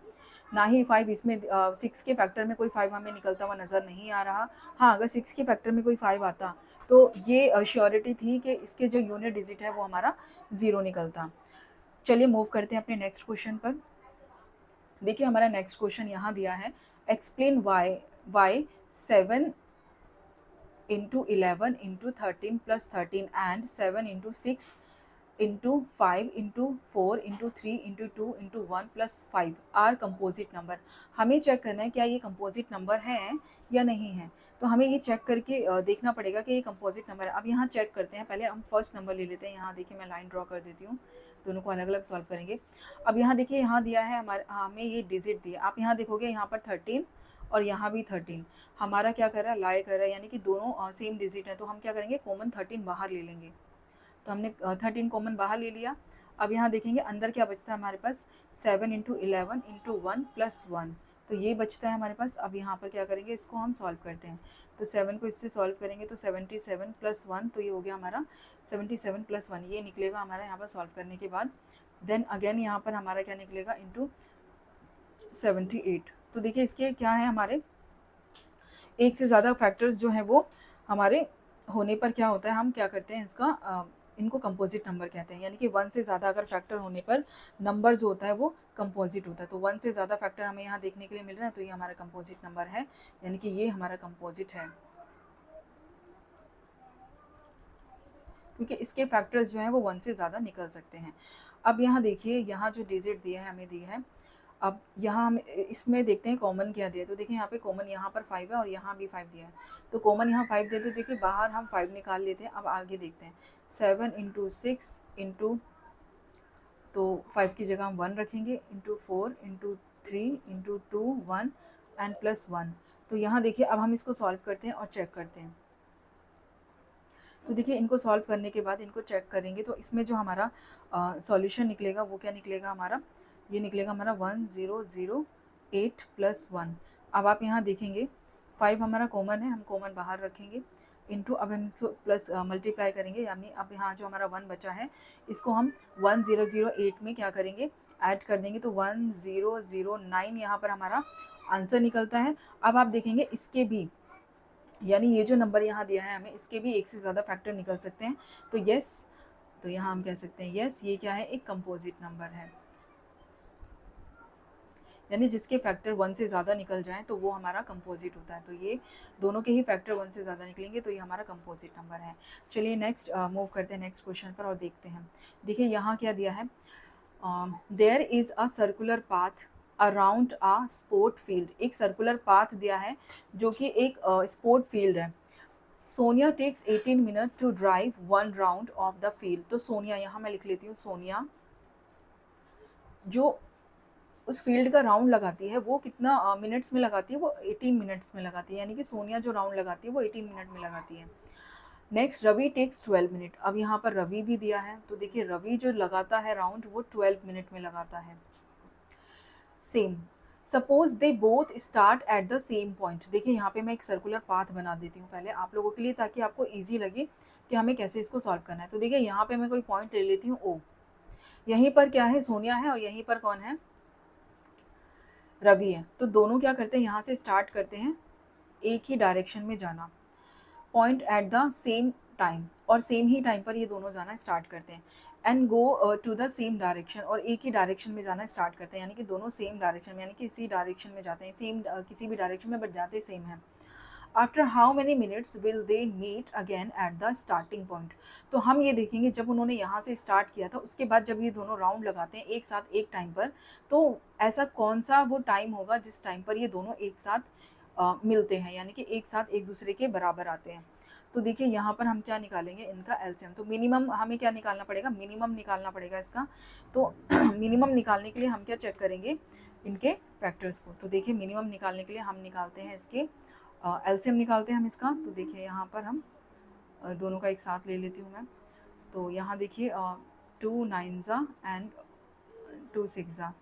ना ही 5 इसमें 6 के फैक्टर में कोई 5 हमें निकलता हुआ नज़र नहीं आ रहा। हाँ, अगर 6 के फैक्टर में कोई 5 आता तो ये श्योरिटी थी कि इसके जो यूनिट डिजिट है वो हमारा ज़ीरो निकलता। चलिए मूव करते हैं अपने नेक्स्ट क्वेश्चन पर। देखिए हमारा नेक्स्ट क्वेश्चन यहाँ दिया है, explain why 7 into 11 into 13 plus 13 and 7 into 6 into 5 into 4 into 3 into 2 into 1 plus 5 are composite number. हमें चेक करना है क्या ये कंपोजिट नंबर हैं या नहीं है, तो हमें ये चेक करके देखना पड़ेगा कि ये कंपोजिट नंबर है। अब यहाँ चेक करते हैं, पहले हम फर्स्ट नंबर ले लेते हैं। यहाँ देखिए मैं लाइन ड्रॉ कर देती हूँ, दोनों को अलग अलग सॉल्व करेंगे। अब यहाँ देखिए यहाँ दिया है हमें ये डिजिट दिया, आप यहाँ देखोगे यहाँ पर 13 और यहाँ भी 13 हमारा क्या कर रहा है, लाई कर रहा है, यानी कि दोनों सेम डिजिट है। तो हम क्या करेंगे, कॉमन 13 बाहर ले लेंगे। तो हमने 13 कॉमन बाहर ले लिया। अब यहाँ देखेंगे अंदर क्या बचता है हमारे पास, 7 इंटू 11 इंटू 1 प्लस 1, तो ये बचता है हमारे पास। अब यहाँ पर क्या करेंगे, इसको हम सॉल्व करते हैं। तो 7 को इससे सॉल्व करेंगे तो 77 प्लस 1, तो ये हो गया हमारा 77 प्लस 1, ये निकलेगा हमारा यहाँ पर सॉल्व करने के बाद। देन अगेन यहाँ पर हमारा क्या निकलेगा, इंटू 78। तो देखिए इसके क्या है, हमारे एक से ज़्यादा फैक्टर्स जो हैं वो हमारे होने पर क्या होता है, हम क्या करते हैं इसका इनको कंपोजिट नंबर कहते हैं। यानी कि 1 से ज़्यादा अगर फैक्टर होने पर नंबर जो होता है वो कंपोजिट होता है। तो 1 से ज़्यादा फैक्टर हमें यहाँ देखने के लिए मिल रहा है, तो ये हमारा कंपोजिट नंबर है, यानी कि ये हमारा कंपोजिट है, क्योंकि इसके फैक्टर्स जो हैं वो 1 से ज़्यादा निकल सकते हैं। अब यहाँ देखिए, यहाँ जो डिजिट दिया है हमें दी है, अब यहाँ हम इसमें देखते हैं कॉमन क्या दिया है। तो देखिए यहाँ पे कॉमन यहाँ पर 5 है और यहाँ भी 5 दिया है, तो कॉमन यहाँ 5 दिया, तो देखिए बाहर हम 5 निकाल लेते हैं। अब आगे देखते हैं, 7 इंटू 6 इंटू, तो 5 की जगह हम 1 रखेंगे, into 4 into 3 into 2 1 and plus 1। तो यहाँ देखिए अब हम इसको सॉल्व करते हैं और चेक करते हैं। तो देखिए इनको सॉल्व करने के बाद इनको चेक करेंगे, तो इसमें जो हमारा सॉल्यूशन निकलेगा वो क्या निकलेगा हमारा, ये निकलेगा हमारा 1008 प्लस 1। अब आप यहाँ देखेंगे 5 हमारा कॉमन है, हम कॉमन बाहर रखेंगे, इंटू अब हम इसको प्लस मल्टीप्लाई करेंगे, यानी अब यहाँ जो हमारा 1 बचा है इसको हम 1008 में क्या करेंगे, ऐड कर देंगे, तो 1009 यहाँ पर हमारा आंसर निकलता है। अब आप देखेंगे इसके भी, यानी ये जो नंबर यहाँ दिया है हमें, इसके भी एक से ज़्यादा फैक्टर निकल सकते हैं। तो यस, तो यहाँ हम कह सकते हैं यस, ये क्या है, एक कंपोजिट नंबर है, यानी जिसके फैक्टर 1 से ज़्यादा निकल जाएँ तो वो हमारा कंपोजिट होता है। तो ये दोनों के ही फैक्टर 1 से ज़्यादा निकलेंगे तो ये हमारा कंपोजिट नंबर है। चलिए नेक्स्ट मूव करते हैं नेक्स्ट क्वेश्चन पर और देखते हैं। देखिए यहाँ क्या दिया है, there is a circular path around a sport field. एक सर्कुलर पाथ दिया है जो कि एक स्पोर्ट फील्ड है। Sonia takes 18 minute to drive 1 round of the field. तो सोनिया, यहाँ मैं लिख लेती हूँ, सोनिया जो उस फील्ड का राउंड लगाती है वो कितना मिनट्स में लगाती है, वो 18 मिनट्स में लगाती है, यानी कि सोनिया जो राउंड लगाती है वो 18 मिनट में लगाती है। Next, Ravi takes 12 minute. अब यहाँ पर रवि भी दिया है, तो देखिए रवि जो लगाता है राउंड वो 12 मिनट में लगाता है। Same, suppose they both start at the same point. देखिए यहाँ पे मैं एक सर्कुलर पाथ बना देती हूँ पहले आप लोगों के लिए, ताकि आपको ईजी लगे कि हमें कैसे इसको सॉल्व करना है। तो देखिए यहाँ पे मैं कोई पॉइंट ले लेती हूँ ओ, यहीं पर क्या है, सोनिया है, और यहीं पर कौन है, रवि है। तो दोनों क्या करते हैं, यहाँ से स्टार्ट करते हैं एक ही डायरेक्शन में जाना, point at the same time, और सेम ही टाइम पर ये दोनों जाना स्टार्ट करते हैं, and go to the same direction, और एक ही डायरेक्शन में जाना स्टार्ट करते हैं, यानी कि दोनों सेम डायरेक्शन में, यानी कि इसी डायरेक्शन में जाते हैं, सेम किसी भी डायरेक्शन में बट जाते सेम हैं। After how many minutes will they meet again at the starting point. तो हम ये देखेंगे जब उन्होंने यहाँ से स्टार्ट किया था उसके बाद जब ये दोनों राउंड लगाते हैं एक साथ एक टाइम पर, तो ऐसा कौन सा वो टाइम होगा जिस टाइम पर ये दोनों एक साथ मिलते हैं, यानी कि एक साथ एक दूसरे के बराबर आते हैं। तो देखिए यहाँ पर हम क्या निकालेंगे, इनका एलसीएम। तो मिनिमम हमें क्या निकालना पड़ेगा, मिनिमम निकालना पड़ेगा इसका। तो मिनिमम निकालने के लिए हम क्या चेक करेंगे, इनके फैक्टर्स को। तो देखिए मिनिमम निकालने के लिए हम निकालते हैं इसके एलसीएम निकालते हैं हम इसका। तो देखिए यहाँ पर हम दोनों का एक साथ ले लेती हूँ मैं। तो यहाँ देखिए 2 9 एंड 2 6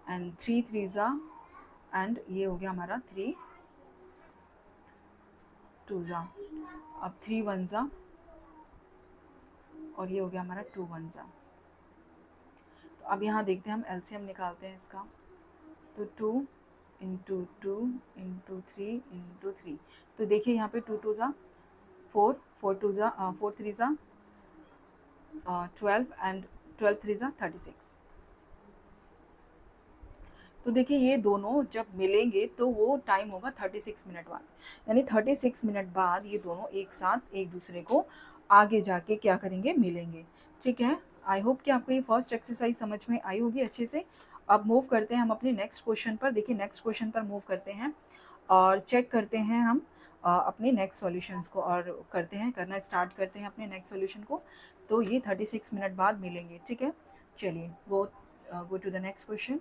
एंड 3 3 एंड ये हो गया हमारा 3 2 अब 3 1 और ये हो गया हमारा 2 1। तो अब यहाँ देखते हैं हम एलसीएम निकालते हैं इसका। तो 2 इंटू 2 इंटू 3 इंटू 3। तो देखिए यहाँ पे 2 2 4 4 2 4 3 12 एंड 12 3 36। तो देखिए ये दोनों जब मिलेंगे तो वो टाइम होगा 36 मिनट बाद, यानी 36 मिनट बाद ये दोनों एक साथ एक दूसरे को आगे जाके क्या करेंगे, मिलेंगे। ठीक है, आई होप कि आपको ये फर्स्ट एक्सरसाइज समझ में आई होगी अच्छे से। अब मूव करते हैं हम अपने नेक्स्ट क्वेश्चन पर। देखिए नेक्स्ट क्वेश्चन पर मूव करते हैं और चेक करते हैं हम अपने नेक्स्ट सॉल्यूशंस को, और करना स्टार्ट करते हैं अपने नेक्स्ट सॉल्यूशन को। तो ये 36 मिनट बाद मिलेंगे। ठीक है, चलिए go to the next question.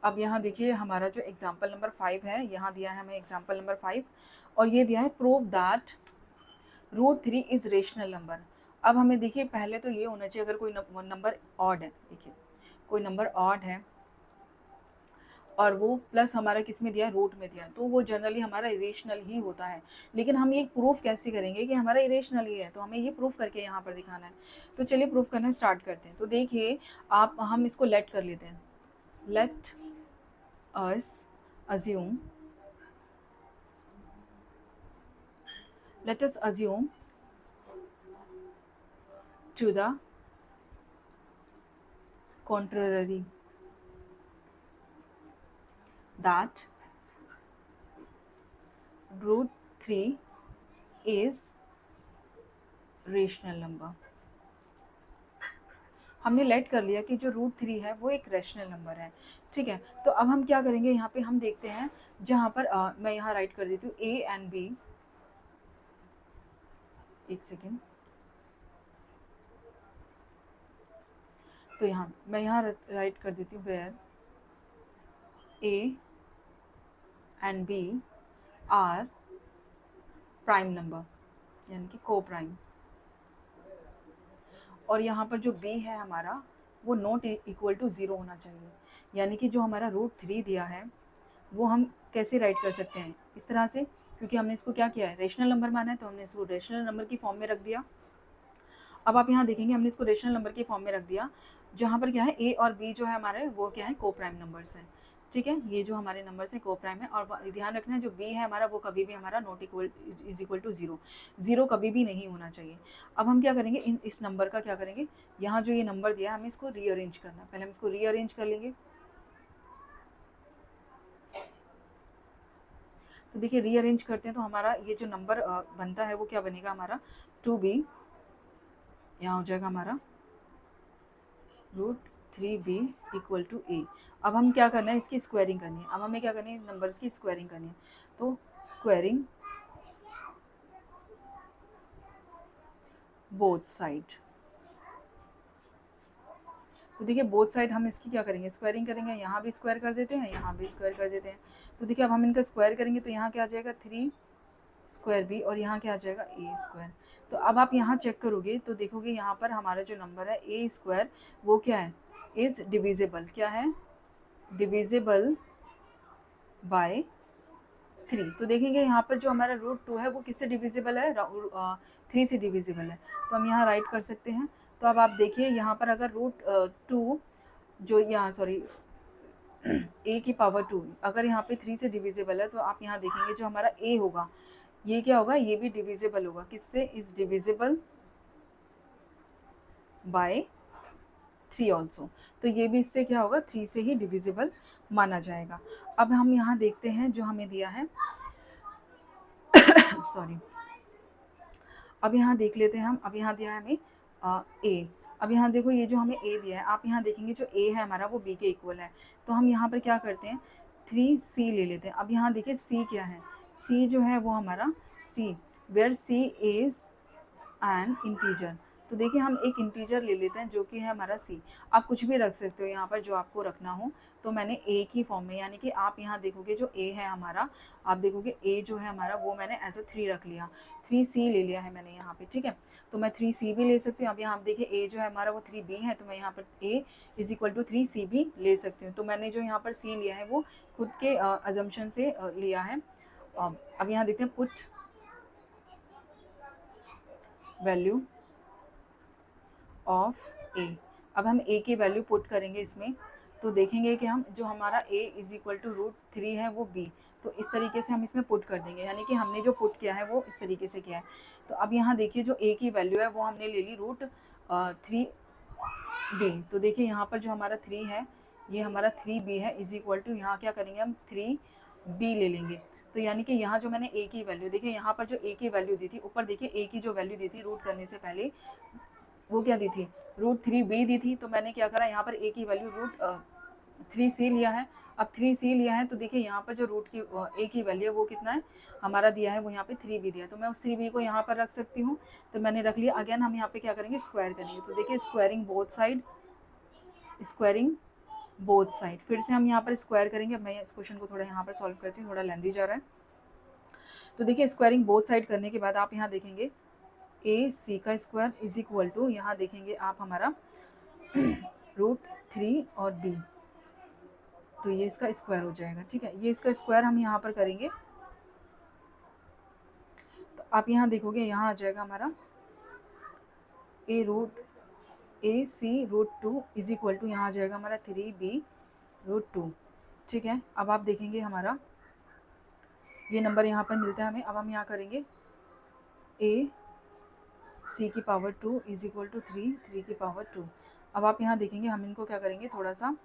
अब यहाँ देखिए हमारा जो एग्जाम्पल नंबर 5 है, यहाँ दिया है हमें एग्जाम्पल नंबर 5, और ये दिया है prove that √3 is rational number. अब हमें देखिए पहले तो ये होना चाहिए अगर कोई नंबर ऑड है, देखिए कोई नंबर ऑड है और वो प्लस हमारा किस में दिया है, रूट में दिया है, तो वो जनरली हमारा इरेशनल ही होता है। लेकिन हम ये प्रूफ कैसे करेंगे कि हमारा इरेशनल ही है, तो हमें ये प्रूफ करके यहाँ पर दिखाना है। तो चलिए प्रूफ करना स्टार्ट करते हैं। तो देखिए हम इसको लेट कर लेते हैं, late us assume let us assume to the contrary that √3 is rational number. हमने लेट कर लिया कि जो √3 है वो एक रेशनल नंबर है। ठीक है, तो अब हम क्या करेंगे, यहाँ पे हम देखते हैं जहाँ पर मैं यहाँ राइट कर देती हूँ ए एंड बी, एक सेकेंड। तो यहाँ मैं यहाँ राइट कर देती हूँ where A and B are prime number, यानी कि को प्राइम। और यहाँ पर जो b है हमारा वो नॉट इक्वल टू 0 होना चाहिए, यानी कि जो हमारा √3 दिया है वो हम कैसे राइट कर सकते हैं, इस तरह से, क्योंकि हमने इसको क्या किया है, रेशनल नंबर माना है, तो हमने इसको रेशनल नंबर की फॉर्म में रख दिया। अब आप यहाँ देखेंगे हमने इसको रेशनल नंबर की फॉर्म में रख दिया, जहाँ पर क्या है a और b जो है हमारे वो क्या है, को प्राइम नंबर्स हैं। ठीक है, ये जो हमारे नंबर्स हैं कोप्राइम है। और ध्यान रखना है जो बी है हमारा वो कभी भी हमारा not equal is equal to zero, zero कभी भी नहीं होना चाहिए। अब हम क्या करेंगे, इस नंबर का क्या करेंगे, यहाँ जो ये नंबर दिया है हमें इसको रीअरेंज करना है। पहले हम इसको रीअरेंज कर लेंगे। तो देखिए रीअरेंज करते हैं तो हमारा ये जो नंबर बनता है वो क्या बनेगा हमारा 2b, यहाँ हो जाएगा हमारा √3b इक्वल टू a। अब हम क्या करना है, इसकी स्क्वायरिंग करनी है। अब हमें क्या करनी है, नंबर्स की स्क्वायरिंग करनी है। तो स्क्वायरिंग बोथ साइड, तो देखिए बोथ साइड हम इसकी क्या करेंगे, स्क्वायरिंग करेंगे। यहाँ भी स्क्वायर कर देते हैं, यहाँ भी स्क्वायर कर देते हैं। तो देखिए अब हम इनका स्क्वायर करेंगे तो यहाँ क्या आ जाएगा 3 स्क्वायर बी और यहाँ क्या आ जाएगा ए स्क्वायर। तो अब आप यहाँ चेक करोगे तो देखोगे यहाँ पर हमारा जो नंबर है ए स्क्वायर वो क्या है, इज़ डिविजिबल, क्या है, डिविजिबल बाय 3। तो देखेंगे यहाँ पर जो हमारा √2 है वो किससे डिविजिबल है, 3 से डिविजिबल है। तो हम यहाँ राइट कर सकते हैं। तो अब आप देखिए यहाँ पर अगर √2 जो यहाँ सॉरी a की पावर 2 अगर यहाँ पे 3 से डिविजिबल है तो आप यहाँ देखेंगे जो हमारा a होगा ये क्या होगा, ये भी डिविजिबल होगा किससे, इज डिविजिबल बाय 3 ऑल्सो। तो ये भी इससे क्या होगा, 3 से ही डिविजिबल माना जाएगा। अब हम यहाँ देखते हैं जो हमें दिया है सॉरी, अब यहाँ देख लेते हैं हम। अब यहाँ दिया है हमें a। अब यहाँ देखो ये जो हमें a दिया है, आप यहाँ देखेंगे जो a है हमारा वो b के इक्वल है। तो हम यहाँ पर क्या करते हैं 3c ले लेते हैं। अब यहाँ देखिए c क्या है, c जो है वो हमारा c, where c is an integer. तो देखिए हम एक इंटीजर ले लेते हैं जो कि है हमारा c। आप कुछ भी रख सकते हो यहाँ पर जो आपको रखना हो। तो मैंने a की फॉर्म में, यानी कि आप यहाँ देखोगे जो a है हमारा, आप देखोगे a जो है हमारा वो मैंने एज अ 3 रख लिया, 3c ले लिया है मैंने यहाँ पे, ठीक है। तो मैं 3c भी ले सकती हूँ। अब यहाँ आप देखिए a जो है हमारा वो 3b है, तो मैं यहाँ पर a is equal to 3c भी ले सकती हूँ। तो मैंने जो यहाँ पर c लिया है वो खुद के अजम्पशन से लिया है। अब यहाँ देखते हैं पुट वैल्यू ऑफ a। अब हम a की वैल्यू पुट करेंगे इसमें, तो देखेंगे कि हम जो हमारा a इज इक्वल टू √3 है वो b, तो इस तरीके से हम इसमें पुट कर देंगे, यानी कि हमने जो पुट किया है वो इस तरीके से किया है। तो अब यहाँ देखिए जो a की वैल्यू है वो हमने ले ली √3b। तो देखिए यहाँ पर जो हमारा 3 है ये हमारा 3b है इज इक्वल टू, यहाँ क्या करेंगे हम 3b ले लेंगे। तो यानी कि यहाँ जो मैंने a की वैल्यू, देखिए यहाँ पर जो a की वैल्यू दी थी, ऊपर देखिए a की जो वैल्यू दी थी रूट करने से पहले वो क्या दी थी, √3b दी थी। तो मैंने क्या करा, यहाँ पर a की वैल्यू √3c लिया है। अब 3c लिया है तो देखिए यहाँ पर जो रूट की a की वैल्यू है वो कितना है हमारा दिया है, वो यहाँ पे 3b दिया है। तो मैं उस 3b को यहाँ पर रख सकती हूँ। तो मैंने रख लिया। अगेन हम यहाँ पे क्या करेंगे, स्क्वायर करेंगे। तो देखिए squaring both side, squaring both side, फिर से हम यहाँ पर स्क्वायर करेंगे। अब मैं इस क्वेश्चन को थोड़ा यहाँ पर सॉल्व करती हूँ, थोड़ा लेंथी जा रहा है। तो देखिए स्क्वायरिंग बोथ साइड करने के बाद आप यहाँ देखेंगे ac का स्क्वायर इज इक्वल टू, यहाँ देखेंगे आप हमारा √3 और b, तो ये इसका स्क्वायर हो जाएगा, ठीक है। ये इसका स्क्वायर हम यहाँ पर करेंगे तो आप यहाँ देखोगे यहाँ आ जाएगा हमारा ac√2 इज इक्वल टू, यहाँ आ जाएगा हमारा 3b√2, ठीक है। अब आप देखेंगे हमारा ये नंबर यहाँ पर मिलता है हमें। अब हम यहाँ करेंगे ac की पावर 2 इज इक्वल टू 3 की पावर 2। अब आप यहाँ देखेंगे हम इनको क्या करेंगे, थोड़ा सा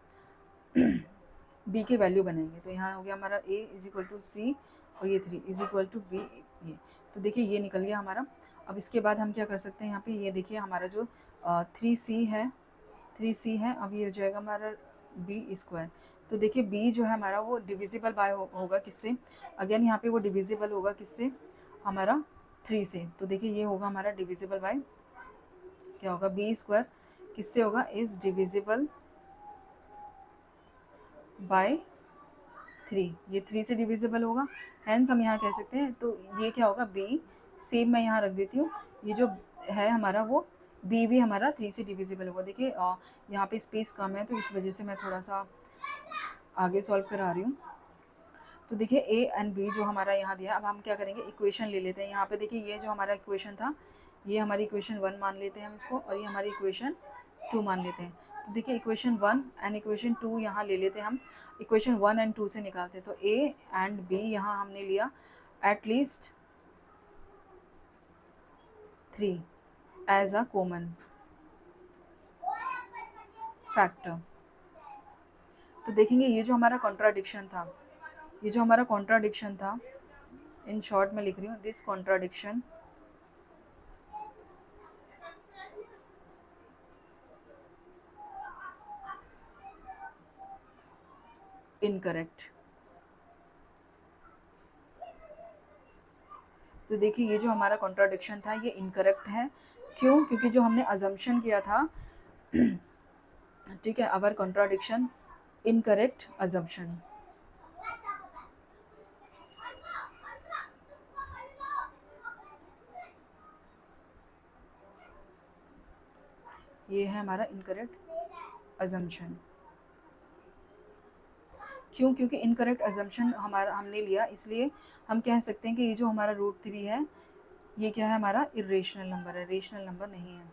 b की वैल्यू बनाएंगे। तो यहाँ हो गया हमारा a is equal to c और ये 3 इज इक्वल टू b, ये तो देखिए ये निकल गया हमारा। अब इसके बाद हम क्या कर सकते हैं, यहाँ पे ये देखिए हमारा जो 3c है, अब ये हो जाएगा हमारा b स्क्वायर। तो देखिए b जो है हमारा वो डिविजिबल बाय होगा किससे, अगेन यहाँ पे वो डिविजिबल होगा किससे, हमारा 3 से। तो देखिए ये होगा हमारा डिविजिबल बाय, क्या होगा, b स्क्वायर किससे होगा, इज डिविजिबल बाय 3, ये 3 से डिविजिबल होगा, हैंस हम यहाँ कह सकते हैं। तो ये क्या होगा b, सेम मैं यहाँ रख देती हूँ, ये जो है हमारा वो b भी हमारा 3 से डिविजिबल होगा। देखिए यहाँ पे स्पेस कम है तो इस वजह से मैं थोड़ा सा आगे सॉल्व करा रही हूँ। तो देखिए a एंड b जो हमारा यहाँ दिया। अब हम क्या करेंगे, इक्वेशन ले लेते हैं। यहाँ पे देखिए ये जो हमारा इक्वेशन था ये हमारी इक्वेशन 1 मान लेते हैं हम इसको, और ये हमारी इक्वेशन 2 मान लेते हैं। देखिए इक्वेशन 1 एंड इक्वेशन 2 यहाँ ले लेते हम, इक्वेशन 1 एंड 2 से निकालते, तो ए एंड बी यहाँ हमने लिया at least 3 as a common factor. तो देखेंगे ये जो हमारा कॉन्ट्राडिक्शन था, ये जो हमारा कॉन्ट्राडिक्शन था, इन शॉर्ट में लिख रही हूँ, दिस कॉन्ट्राडिक्शन इनकरेक्ट। तो देखिए ये जो हमारा कॉन्ट्राडिक्शन था ये इनकरेक्ट है। क्यों? क्योंकि जो हमने अजम्पशन किया था, ठीक है, अवर कॉन्ट्राडिक्शन इनकरेक्ट अजम्पशन। ये है हमारा इनकरेक्ट अजम्पशन। क्यों? क्योंकि इनकरेक्ट अजम्पशन हमारा हमने लिया, इसलिए हम कह सकते हैं कि ये जो हमारा √3 है ये क्या है, हमारा इरेशनल नंबर है, रेशनल नंबर नहीं है।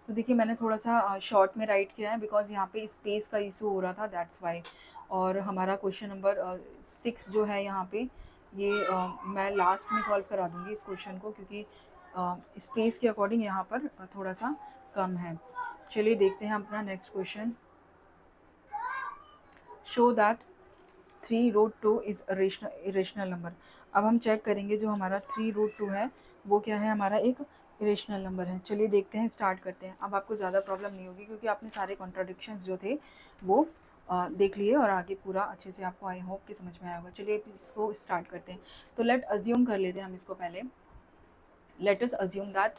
तो देखिए मैंने थोड़ा सा शॉर्ट में राइट किया है बिकॉज यहाँ पे स्पेस का इशू हो रहा था, दैट्स वाई। और हमारा क्वेश्चन नंबर 6 जो है यहाँ पे, ये मैं लास्ट में सॉल्व करा दूँगी इस क्वेश्चन को, क्योंकि स्पेस के अकॉर्डिंग यहाँ पर थोड़ा सा कम है। चलिए देखते हैं अपना next question. Show that 3√2 is irrational number. अब हम चेक करेंगे जो हमारा 3√2 है वो क्या है, हमारा एक इरेशनल नंबर है। चलिए देखते हैं, स्टार्ट करते हैं। अब आपको ज़्यादा प्रॉब्लम नहीं होगी क्योंकि आपने सारे कॉन्ट्राडिक्शंस जो थे वो देख लिए और आगे पूरा अच्छे से आपको आई होप कि समझ में आया होगा। चलिए इसको स्टार्ट करते हैं। तो लेट अज्यूम कर लेते हैं हम इसको पहले। लेट अस अज्यूम दैट,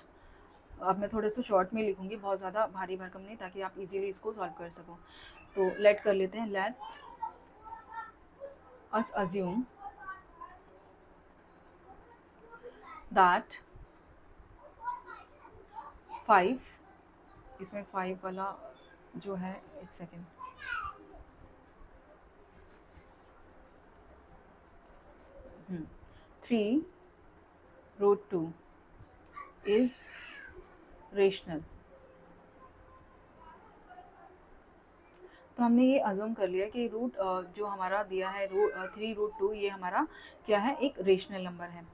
अब मैं थोड़ा सा शॉर्ट में लिखूँगी, बहुत ज़्यादा भारी भरकम नहीं, ताकि आप इजीली इसको सॉल्व कर सको। तो लेट कर लेते हैं, लेट us assume that 5, इसमें 5 वाला जो है, एक second, three root two is rational. तो हमने ये अज्यूम कर लिया कि रूट जो हमारा दिया है 3√2, ये हमारा क्या है, एक रेशनल नंबर है।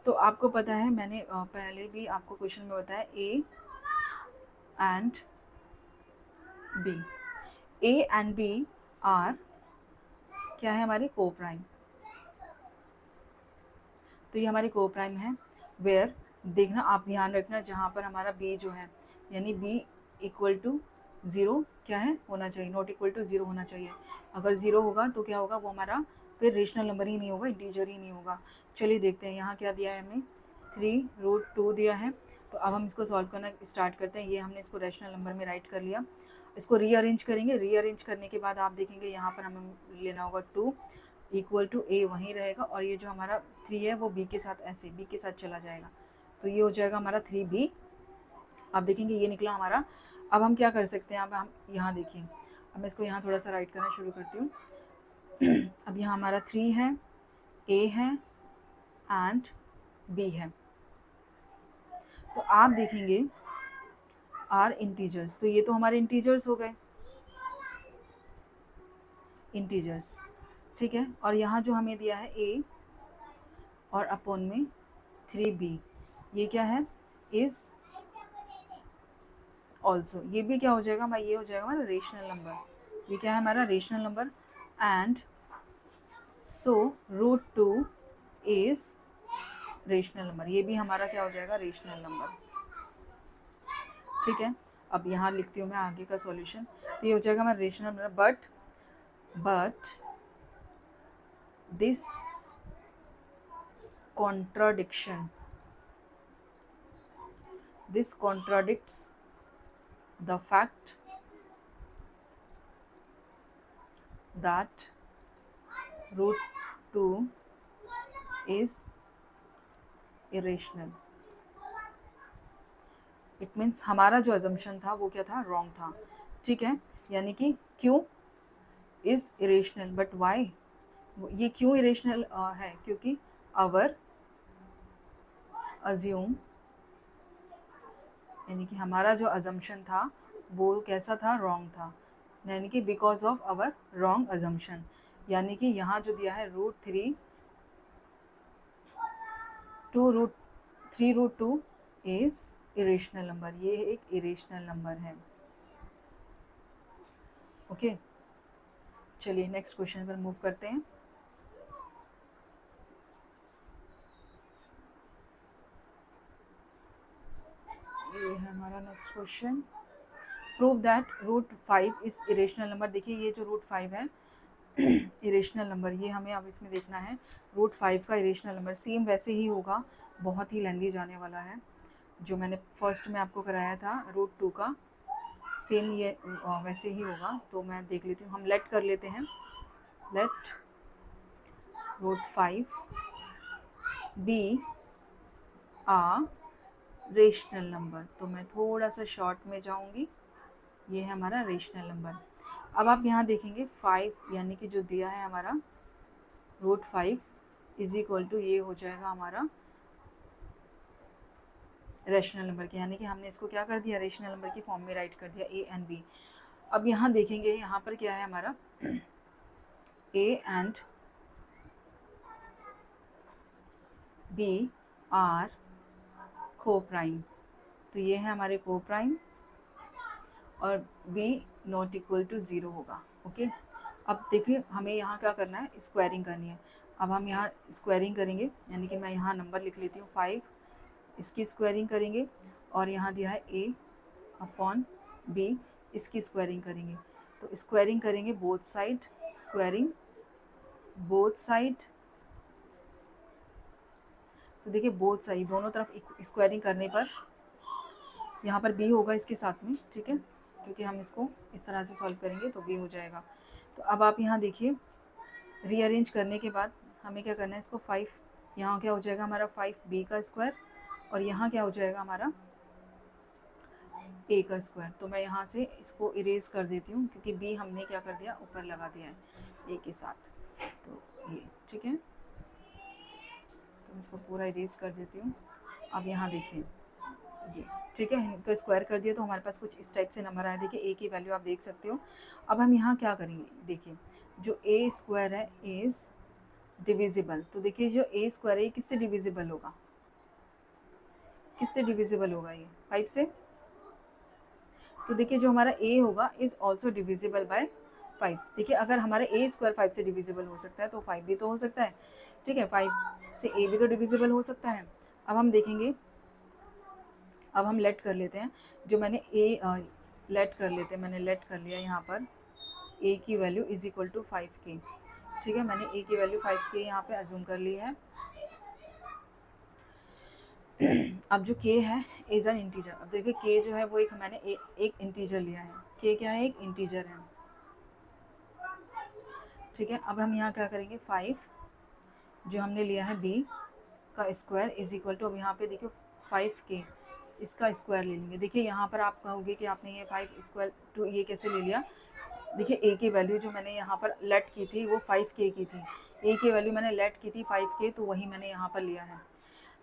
तो आपको पता है, मैंने पहले भी आपको क्वेश्चन में बताया, A and B, A and B are क्या है, हमारे को प्राइम। तो ये हमारी को प्राइम है, वेयर, देखना आप ध्यान रखना, जहाँ पर हमारा बी जो है, यानी बी इक्वल टू 0 क्या है, होना चाहिए, नॉट इक्वल टू 0 होना चाहिए। अगर 0 होगा तो क्या होगा, वो हमारा फिर रेशनल नंबर ही नहीं होगा, इंटीजर ही नहीं होगा। चलिए देखते हैं यहाँ क्या दिया है हमें, 3√2 दिया है। तो अब हम इसको सॉल्व करना स्टार्ट करते हैं। ये हमने इसको रेशनल नंबर में राइट कर लिया, इसको रीअरेंज करेंगे। रीअरेंज करने के बाद आप देखेंगे यहाँ पर हमें लेना होगा 2 इक्वल टू ए वहीं रहेगा, और ये जो हमारा 3 है वो बी के साथ, ऐसे बी के साथ चला जाएगा, तो ये हो जाएगा हमारा 3b। आप देखेंगे ये निकला हमारा। अब हम क्या कर सकते हैं, अब हम यहाँ देखिए, अब मैं इसको यहाँ थोड़ा सा राइट करना शुरू करती हूँ। अब यहाँ हमारा 3 है, ए है एंड बी है। तो आप देखेंगे आर इंटीजर्स, तो ये तो हमारे इंटीजर्स हो गए, इंटीजर्स, ठीक है। और यहाँ जो हमें दिया है ए और अपॉन में 3b, ये क्या है, इज ऑल्सो, ये भी क्या हो जाएगा हमारा, ये हो जाएगा हमारा रेशनल नंबर। ये क्या है, हमारा rational number. And so √2 is rational number, ये भी हमारा क्या हो जाएगा, रेशनल नंबर, ठीक है। अब यहाँ लिखती हूँ मैं आगे का सॉल्यूशन। तो ये हो जाएगा हमारा rational number, but this contradiction, this contradicts the fact that √2 is irrational। It means हमारा जो अजम्पशन था वो क्या था, रॉन्ग था, ठीक है। यानी कि क्यों इज इरेशनल, बट वाई, ये क्यों इरेशनल है, क्योंकि अवर अज्यूम यानी कि हमारा जो अजम्पशन था वो कैसा था, रॉन्ग था, यानी कि because of our wrong assumption. यानी कि यहाँ जो दिया है √3 √2 इज इरेशनल नंबर, ये एक इरेशनल नंबर है। ओके, चलिए नेक्स्ट क्वेश्चन पर मूव करते हैं। ये है हमारा next question, prove that √5 is irrational number. देखिए ये जो √5 है इरेशनल नंबर, ये हमें अब इसमें देखना है √5 का इरेशनल नंबर। सेम वैसे ही होगा, बहुत ही लेंदी जाने वाला है, जो मैंने फर्स्ट में आपको कराया था √2 का, सेम ये वैसे ही होगा। तो मैं देख लेती हूँ, हम लेट कर लेते हैं, late √5 B a rational number. तो मैं थोड़ा सा शॉर्ट में जाऊंगी, ये है हमारा रेशनल नंबर। अब आप यहाँ देखेंगे 5 यानी कि जो दिया है हमारा √5 इज इक्वल टू, ये हो जाएगा हमारा रेशनल नंबर के, यानी कि हमने इसको क्या कर दिया, रेशनल नंबर की फॉर्म में राइट कर दिया, ए एंड बी। अब यहाँ देखेंगे, यहाँ पर क्या है हमारा ए एंड बी आर को प्राइम, तो ये है हमारे को प्राइम, और b नॉट इक्वल टू 0 होगा। ओके, अब देखिए हमें यहाँ क्या करना है, स्क्वायरिंग करनी है। अब हम यहाँ स्क्वायरिंग करेंगे, यानी कि मैं यहाँ नंबर लिख लेती हूँ 5, इसकी स्क्वायरिंग करेंगे, और यहाँ दिया है a अपॉन b, इसकी स्क्वायरिंग करेंगे। तो स्क्वायरिंग करेंगे both side, squaring both side. तो देखिए बोथ साइड, दोनों तरफ स्क्वायरिंग करने पर यहाँ पर b होगा इसके साथ में, ठीक है, क्योंकि हम इसको इस तरह से सॉल्व करेंगे तो b हो जाएगा। तो अब आप यहाँ देखिए, रीअरेंज करने के बाद हमें क्या करना है, इसको 5, यहाँ क्या हो जाएगा हमारा 5b का स्क्वायर, और यहाँ क्या हो जाएगा हमारा a का स्क्वायर। तो मैं यहाँ से इसको इरेज कर देती हूँ, क्योंकि b हमने क्या कर दिया, ऊपर लगा दिया है a के साथ। तो ये ठीक है, तो मैं इसको पूरा इरेज कर देती हूँ। अब यहाँ देखिए ये ठीक है, इनका स्क्वायर कर दिया तो हमारे पास कुछ इस टाइप से नंबर आया। देखिए ए की वैल्यू आप देख सकते हो। अब हम यहाँ क्या करेंगे, देखिए जो ए स्क्वायर है इज डिविजिबल। तो देखिए जो ए स्क्वायर है ये किससे डिविजिबल होगा, किससे डिविजिबल होगा, ये 5 से। तो देखिए जो हमारा ए होगा इज ऑल्सो डिविजिबल बाय 5। देखिए अगर हमारा ए स्क्वायर 5 से डिविजिबल हो सकता है तो 5 भी तो हो सकता है, ठीक है, 5 से ए भी तो डिविजिबल हो सकता है। अब हम देखेंगे, अब हम लेट कर लेते हैं, जो मैंने ए लेट कर लेते हैं, मैंने लेट कर लिया यहाँ पर ए की value is equal to 5k, ठीक है, मैंने ए की वैल्यू 5k यहाँ पे अज्यूम कर ली है। अब जो k है इज एन इंटीजर। अब देखिए k जो है वो एक मैंने एक इंटीजर लिया है, k क्या है, एक इंटीजर है, ठीक है। अब हम यहाँ क्या करेंगे, 5 जो हमने लिया है b का स्क्वायर इज इक्वल टू, अब यहाँ पे देखिए 5k इसका स्क्वायर ले लेंगे। देखिए यहाँ पर आप कहोगे कि आपने ये 5 स्क्वायर टू ये कैसे ले लिया। देखिए ए की वैल्यू जो मैंने यहाँ पर लेट की थी वो 5k की थी, ए की वैल्यू मैंने लेट की थी 5k, तो वही मैंने यहाँ पर लिया है।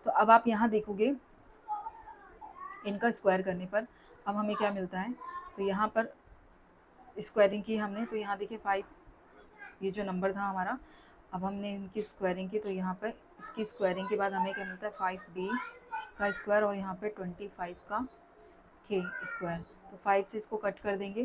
तो अब आप यहाँ देखोगे इनका स्क्वायर करने पर अब हमें क्या मिलता है, तो यहाँ पर स्क्वायरिंग की हमने, तो यहाँ देखिए 5 ये जो नंबर था हमारा, अब हमने इनकी स्क्वायरिंग की, तो यहाँ पर इसकी स्क्वायरिंग के बाद हमें क्या मिलता है, 5b का स्क्वायर, और यहाँ पे 25 का k स्क्वायर। तो 5 से इसको कट कर देंगे,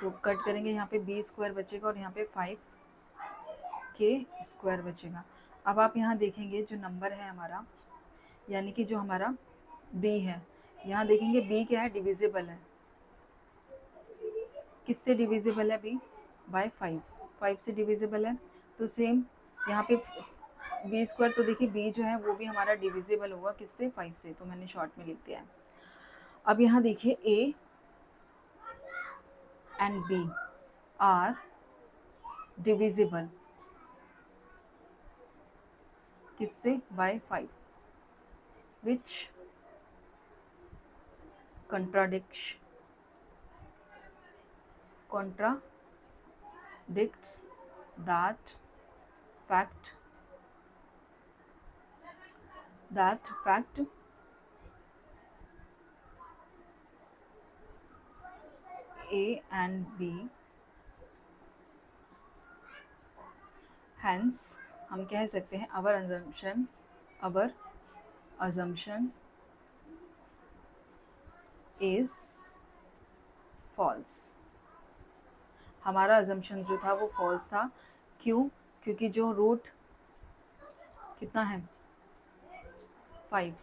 तो कट करेंगे, यहाँ पे b स्क्वायर बचेगा और यहाँ पे 5k स्क्वायर बचेगा। अब आप यहाँ देखेंगे जो नंबर है हमारा, यानी कि जो हमारा b है, यहाँ देखेंगे b क्या है, डिविजिबल है, किससे डिविजिबल है b, बाय 5 से डिविजिबल है। तो सेम यहाँ पे b स्क्वायर, तो देखिए b जो है वो भी हमारा डिविजिबल होगा किससे, 5 से, तो मैंने शॉर्ट में लिख दिया है। अब यहाँ देखिए a and b are divisible किससे, by 5, which contradicts that fact that fact A and B, hence हम कह सकते हैं our assumption is false। हमारा assumption जो था वो false था। क्यों? क्योंकि जो रूट कितना है 5,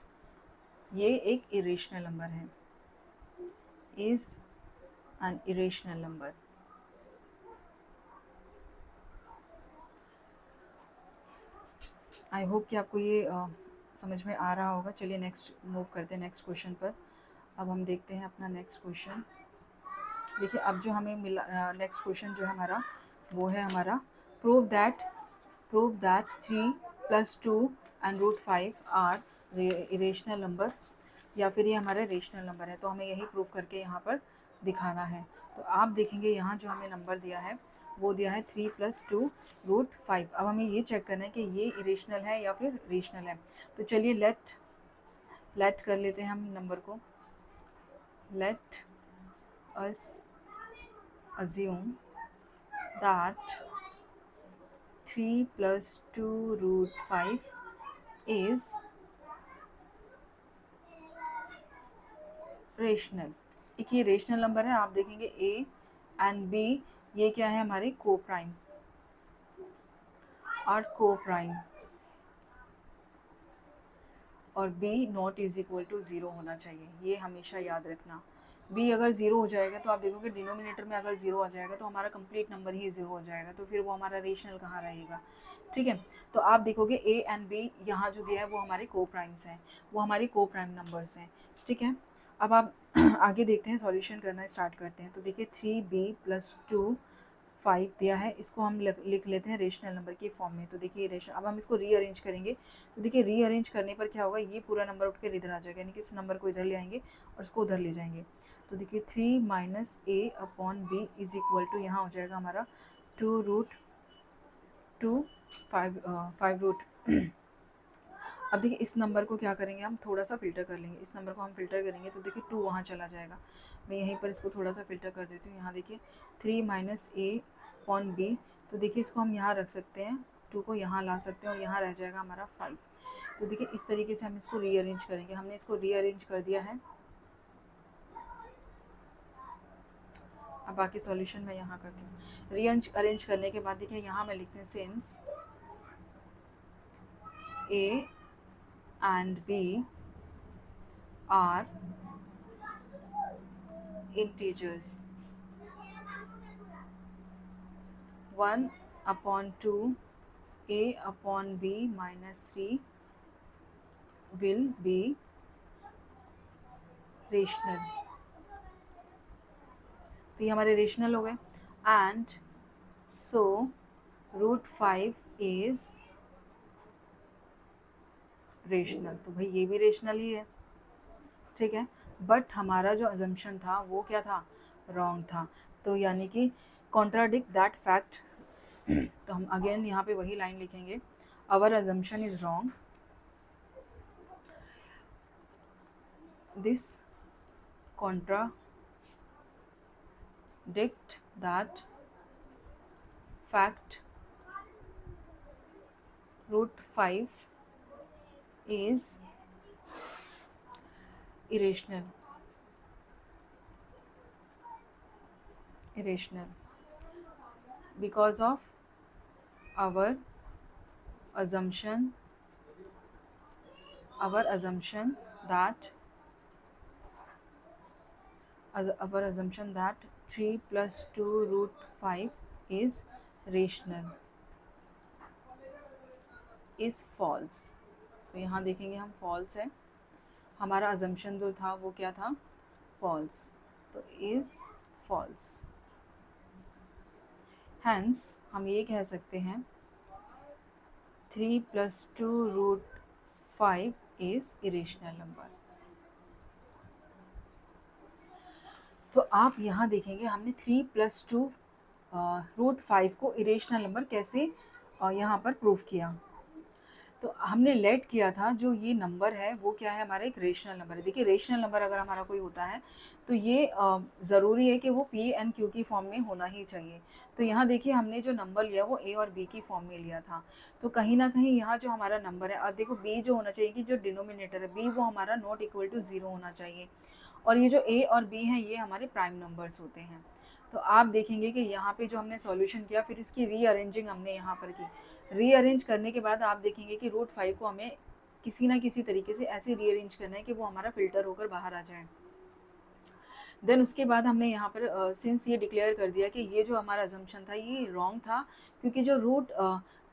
ये एक इरेशनल नंबर है, is an irrational number. I hope कि आपको ये समझ में आ रहा होगा। चलिए नेक्स्ट मूव करते हैं नेक्स्ट क्वेश्चन पर। अब हम देखते हैं अपना नेक्स्ट क्वेश्चन। देखिए अब जो हमें मिला नेक्स्ट क्वेश्चन जो है हमारा वो है हमारा prove that 3 + 2 and √5 are irrational number, या फिर ये हमारा रेशनल नंबर है। तो हमें यही प्रूव करके यहाँ पर दिखाना है। तो आप देखेंगे यहाँ जो हमें नंबर दिया है वो दिया है 3 + 2 √5। अब हमें ये चेक करना है कि ये इरेशनल है या फिर रेशनल है। तो चलिए लेट कर लेते हैं हम नंबर को। Let us assume that 3 + 2 √5 is rational. एक ये रेशनल नंबर है। आप देखेंगे ए एंड बी ये क्या है हमारे को प्राइम और b not is equal to 0 होना चाहिए। ये हमेशा याद रखना। बी अगर 0 हो जाएगा तो आप देखोगे डिनोमिनेटर में अगर 0 आ जाएगा तो हमारा कंप्लीट नंबर ही 0 हो जाएगा, तो फिर वो हमारा रेशनल कहाँ रहेगा। ठीक है, तो आप देखोगे ए एंड बी यहाँ जो दिया है वो हमारे को प्राइम्स हैं, वो हमारे को प्राइम नंबर्स हैं। ठीक है, अब आप आगे देखते हैं, सॉल्यूशन करना स्टार्ट करते हैं। तो देखिए 3b + 2 5 दिया है, इसको हम लिख लेते हैं रेशनल नंबर के फॉर्म में। तो देखिए रेशनल, अब हम इसको रीअरेंज करेंगे। तो देखिए रीअरेंज करने पर क्या होगा, ये पूरा नंबर उठ कर इधर आ जाएगा, यानी कि इस नंबर को इधर ले आएंगे और इसको उधर ले जाएंगे। तो देखिए 3 - a/b इज इक्वल टू यहाँ हो जाएगा हमारा 2√2 5 अब देखिए इस नंबर को क्या करेंगे, हम थोड़ा सा फिल्टर कर लेंगे। इस नंबर को हम फिल्टर करेंगे तो देखिए 2 वहाँ चला जाएगा। मैं यहीं पर इसको थोड़ा सा फिल्टर कर देती हूँ। यहाँ देखिए 3 - a/b, तो देखिए इसको हम यहाँ रख सकते हैं, 2 को यहाँ ला सकते हैं और यहाँ रह जाएगा हमारा 5। तो देखिए इस तरीके से हम इसको रीअरेंज करेंगे। हमने इसको रीअरेंज कर दिया है। अब बाकी सॉल्यूशन मैं यहाँ करती हूँ। रीअरेंज करने के बाद देखिए यहाँ मैं लिखती हूँ since a and b are integers, 1/2 a/b - 3 will be rational. तो ये हमारे रेशनल हो गए। And so √5 is rational. तो भाई ये भी रेशनल ही है। ठीक है, बट हमारा जो अजम्पशन था वो क्या था, रॉन्ग था। तो यानी कि कॉन्ट्राडिक्ट दैट फैक्ट। तो हम अगेन यहाँ पे वही लाइन लिखेंगे, our assumption is wrong, this contradict that fact, √5 is irrational because of our assumption that 3 + 2 √5 is rational is false। तो यहाँ देखेंगे हम false है, हमारा assumption जो था वो क्या था, false, तो is false। hence हम ये कह सकते हैं 3 + 2 √5 is irrational number। तो आप यहाँ देखेंगे हमने 3 + 2 √5 को इरेशनल नंबर कैसे यहाँ पर प्रूव किया। तो हमने लेट किया था जो ये नंबर है वो क्या है, हमारा एक रेशनल नंबर है। देखिए रेशनल नंबर अगर हमारा कोई होता है तो ये ज़रूरी है कि वो पी एन क्यू की फॉर्म में होना ही चाहिए। तो यहाँ देखिए हमने जो नंबर लिया वो ए और बी की फॉर्म में लिया था, तो कहीं ना कहीं यहाँ जो हमारा नंबर है, और देखो बी जो होना चाहिए कि जो डिनोमिनेटर है बी वो हमारा नॉट इक्वल टू ज़ीरो होना चाहिए, और ये जो ए और बी हैं ये हमारे प्राइम नंबर्स होते हैं। तो आप देखेंगे कि यहाँ पे जो हमने सॉल्यूशन किया, फिर इसकी रीअरेंजिंग हमने यहाँ पर की। रीअरेंज करने के बाद आप देखेंगे कि रूट 5 को हमें किसी ना किसी तरीके से ऐसे रीअरेंज करना है कि वो हमारा फिल्टर होकर बाहर आ जाए। देन उसके बाद हमने यहाँ पर सिंस ये डिक्लेयर कर दिया कि ये जो हमारा अजम्पशन था ये रॉन्ग था, क्योंकि जो रूट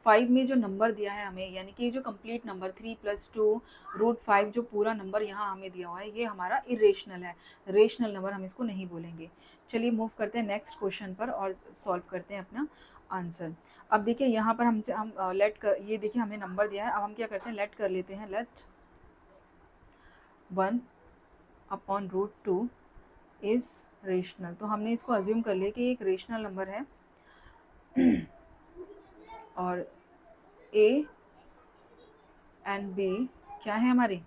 5 में जो नंबर दिया है हमें, यानी कि जो कंप्लीट नंबर 3+2 रूट 5 जो पूरा नंबर यहाँ हमें दिया हुआ है ये हमारा इरेशनल है, रेशनल नंबर हम इसको नहीं बोलेंगे। चलिए मूव करते हैं नेक्स्ट क्वेश्चन पर और सॉल्व करते हैं अपना आंसर। अब देखिए यहाँ पर हमसे हम लेट कर, ये देखिए हमें नंबर दिया है, अब हम क्या करते हैं लेट कर लेते हैं, लेट 1/√2 इज़ रेशनल। तो हमने इसको अज्यूम कर लिया कि एक रेशनल नंबर है और ए एंड बी क्या है हमारे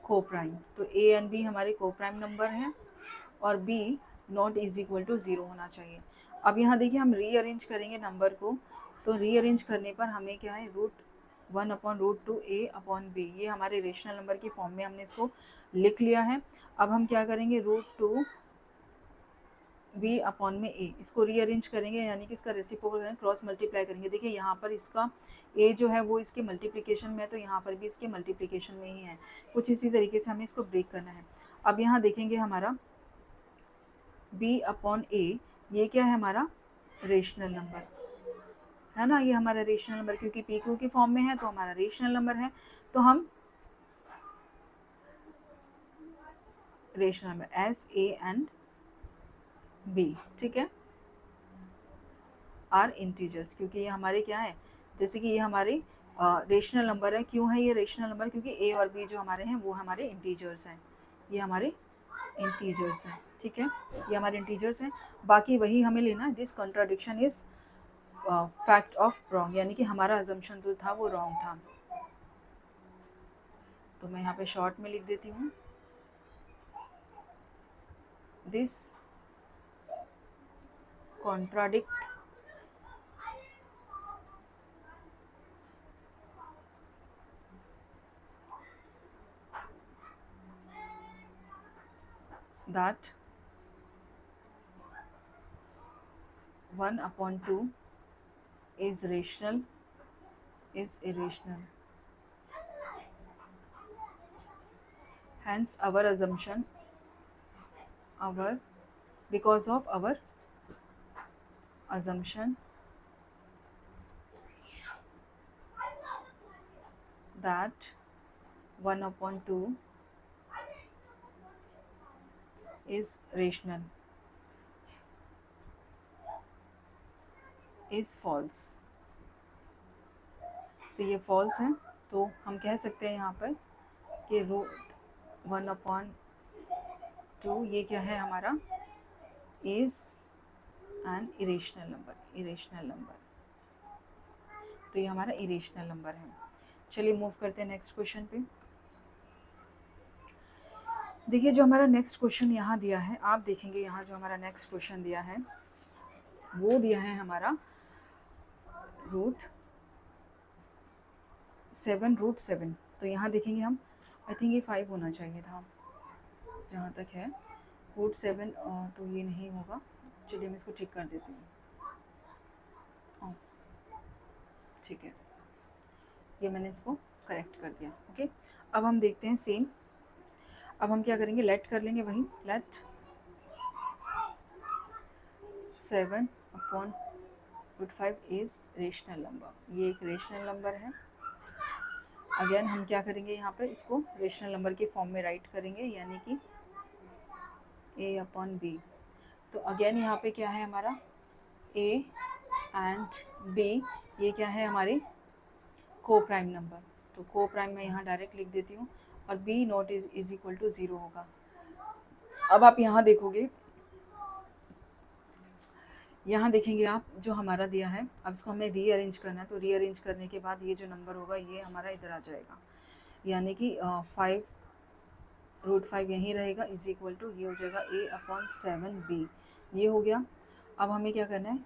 को प्राइम, तो ए एंड बी हमारे को प्राइम नंबर हैं और b not is equal to zero होना चाहिए। अब यहाँ देखिए हम रीअरेंज करेंगे नंबर को, तो रीअरेंज करने पर हमें क्या है √1/√2 ए अपॉन बी, ये हमारे रेशनल नंबर की फॉर्म में हमने इसको लिख लिया है। अब हम क्या करेंगे √2 बी अपॉन में ए, इसको रीअरेंज करेंगे यानी कि इसका रेसिप्रोकल करेंगे, क्रॉस मल्टीप्लाई करेंगे। देखिए यहाँ पर इसका ए जो है वो इसके मल्टीप्लिकेशन में है, तो यहाँ पर भी इसके मल्टीप्लिकेशन में ही है। कुछ इसी तरीके से हमें इसको ब्रेक करना है। अब यहाँ देखेंगे हमारा बी अपॉन ए, ये क्या है हमारा रेशनल नंबर है ना, ये हमारा रेशनल नंबर, क्योंकि पी क्यू की फॉर्म में है तो हमारा रेशनल नंबर है। तो हम rational number as a and b, ठीक है, आर इंटीजर्स, क्योंकि ये हमारे क्या है, जैसे कि ये हमारे रेशनल नंबर है। क्यों है ये रेशनल नंबर, क्योंकि ए और बी जो हमारे हैं वो हमारे इंटीजर्स हैं, ये हमारे इंटीजर्स हैं, ठीक है, ये हमारे इंटीजर्स हैं। बाकी वही हमें लेना है, this contradiction is fact of wrong, यानी कि हमारा अजम्पशन जो था वो रॉन्ग था। तो मैं यहाँ पे शॉर्ट में लिख देती हूँ, this contradict that 1/2 is rational is irrational, hence our assumption, because of our assumption that 1/2 is rational is false। तो ये false है, तो हम कह सकते हैं यहाँ पर कि √1/2 ये क्या है हमारा is an irrational number, irrational number, तो ये हमारा irrational number है। चलिए मूव करते हैं नेक्स्ट क्वेश्चन पे। देखिए जो हमारा नेक्स्ट क्वेश्चन यहाँ दिया है, आप देखेंगे यहाँ जो हमारा नेक्स्ट क्वेश्चन दिया है वो दिया है हमारा √7। तो यहाँ देखेंगे हम, आई थिंक ये 5 होना चाहिए था जहाँ तक है, √7 तो ये नहीं होगा। चलिए मैं इसको ठीक कर देती हूँ, ठीक है, ये मैंने इसको करेक्ट कर दिया, ओके। अब हम देखते हैं सेम, अब हम क्या करेंगे लेट कर लेंगे, वही लेट 7/√5 इज़ रेशनल नंबर, ये एक रेशनल नंबर है। अगेन हम क्या करेंगे यहाँ पर इसको रेशनल नंबर के फॉर्म में राइट करेंगे, यानी कि a/b। तो अगेन यहाँ पे क्या है हमारा a एंड b, ये क्या है हमारे को प्राइम नंबर, तो को प्राइम मैं यहाँ डायरेक्ट लिख देती हूँ, और b not is equal to 0 होगा। अब आप यहाँ देखोगे यहाँ देखेंगे आप जो हमारा दिया है, अब इसको हमें रीअरेंज करना है, तो रीअरेंज करने के बाद ये जो नंबर होगा ये हमारा इधर आ जाएगा, यानी कि 5√5 यहीं रहेगा, इज इक्वल टू ये हो जाएगा a/7b, ये हो गया। अब हमें क्या करना है,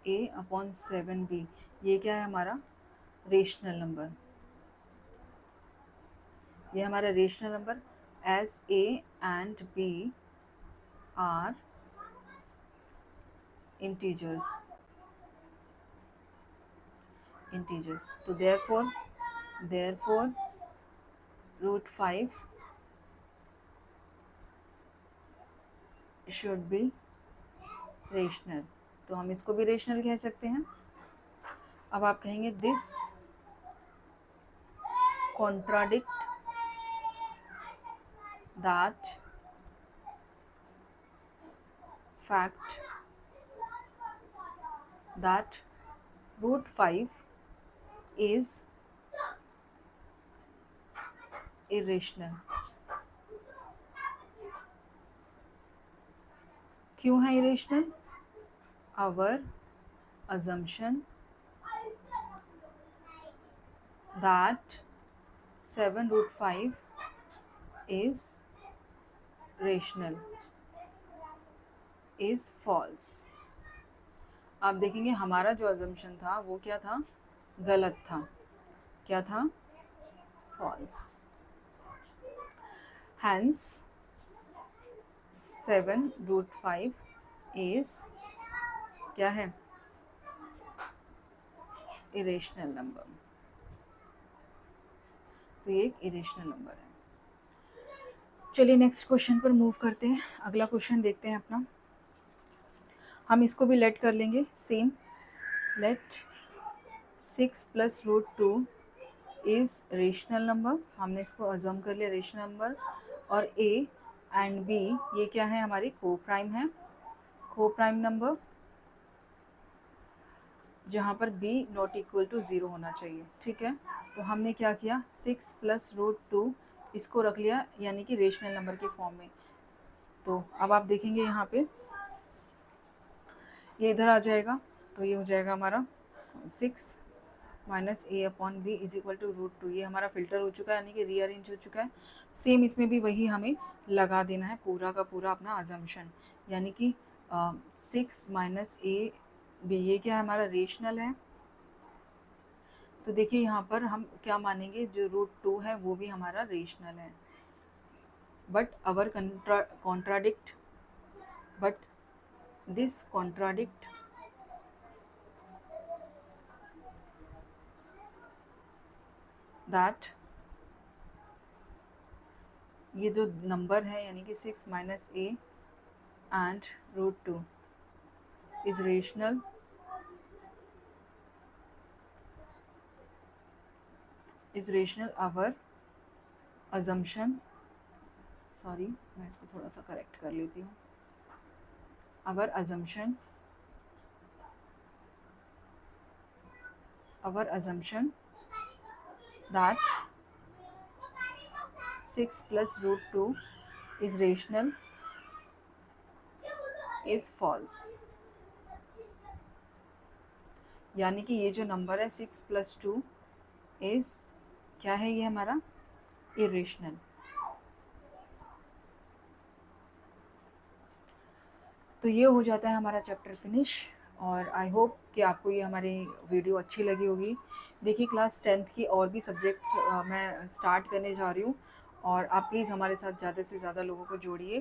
a/7b, ये क्या है हमारा रेशनल नंबर, ये हमारा rational number as a and b are integers, तो therefore √5 should be रेशनल, तो हम इसको भी रेशनल कह सकते हैं। अब आप कहेंगे this contradict that fact that √5 is irrational. क्यों है irrational? Our assumption that 7√5 is rational is false। आप देखेंगे हमारा जो assumption था वो क्या था, गलत था, क्या था, false। hence 7√5 is क्या है, इरेशनल नंबर, तो ये एक इरेशनल नंबर है। चलिए नेक्स्ट क्वेश्चन पर मूव करते हैं, अगला क्वेश्चन देखते हैं अपना। हम इसको भी लेट कर लेंगे same, let 6 + √2 is rational number, हमने इसको अज्यूम कर लिया रेशनल नंबर, और a एंड b ये क्या है, हमारी को प्राइम है, को प्राइम नंबर, जहाँ पर b नॉट इक्वल टू 0 होना चाहिए, ठीक है। तो हमने क्या किया, 6 + √2 इसको रख लिया यानी कि रेशनल नंबर के फॉर्म में। तो अब आप देखेंगे यहाँ पे ये इधर आ जाएगा, तो ये हो जाएगा हमारा 6 - a/b इज इक्वल टू √2, ये हमारा फिल्टर हो चुका है यानी कि रीअरेंज हो चुका है। सेम इसमें भी वही हमें लगा देना है पूरा का पूरा अपना अजम्पशन, यानी कि 6 - a/b ये क्या है, हमारा रेशनल है। तो देखिए यहाँ पर हम क्या मानेंगे, जो √2 है वो भी हमारा रेशनल है, but our contradict but this contradict that ये जो नंबर है यानी कि 6 - a and √2 is rational our assumption, sorry मैं इसको थोड़ा सा करेक्ट कर लेती हूँ, our assumption that 6 + √2 is rational is false, यानी कि ये जो नंबर है 6 + 2 इज़ क्या है, ये हमारा इरेशनल। तो ये हो जाता है हमारा चैप्टर फिनिश, और आई होप कि आपको ये हमारी वीडियो अच्छी लगी होगी। देखिए क्लास 10th की और भी सब्जेक्ट्स मैं स्टार्ट करने जा रही हूँ, और आप प्लीज़ हमारे साथ ज़्यादा से ज़्यादा लोगों को जोड़िए,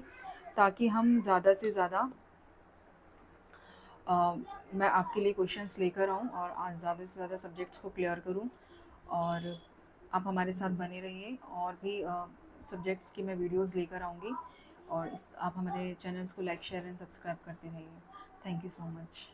ताकि हम ज़्यादा से ज़्यादा मैं आपके लिए क्वेश्चंस लेकर आऊँ और आज ज़्यादा से ज़्यादा सब्जेक्ट्स को क्लियर करूँ, और आप हमारे साथ बने रहिए, और भी सब्जेक्ट्स की मैं वीडियोस लेकर आऊँगी, और आप हमारे चैनल्स को लाइक, शेयर एंड सब्सक्राइब करते रहिए। Thank you so much.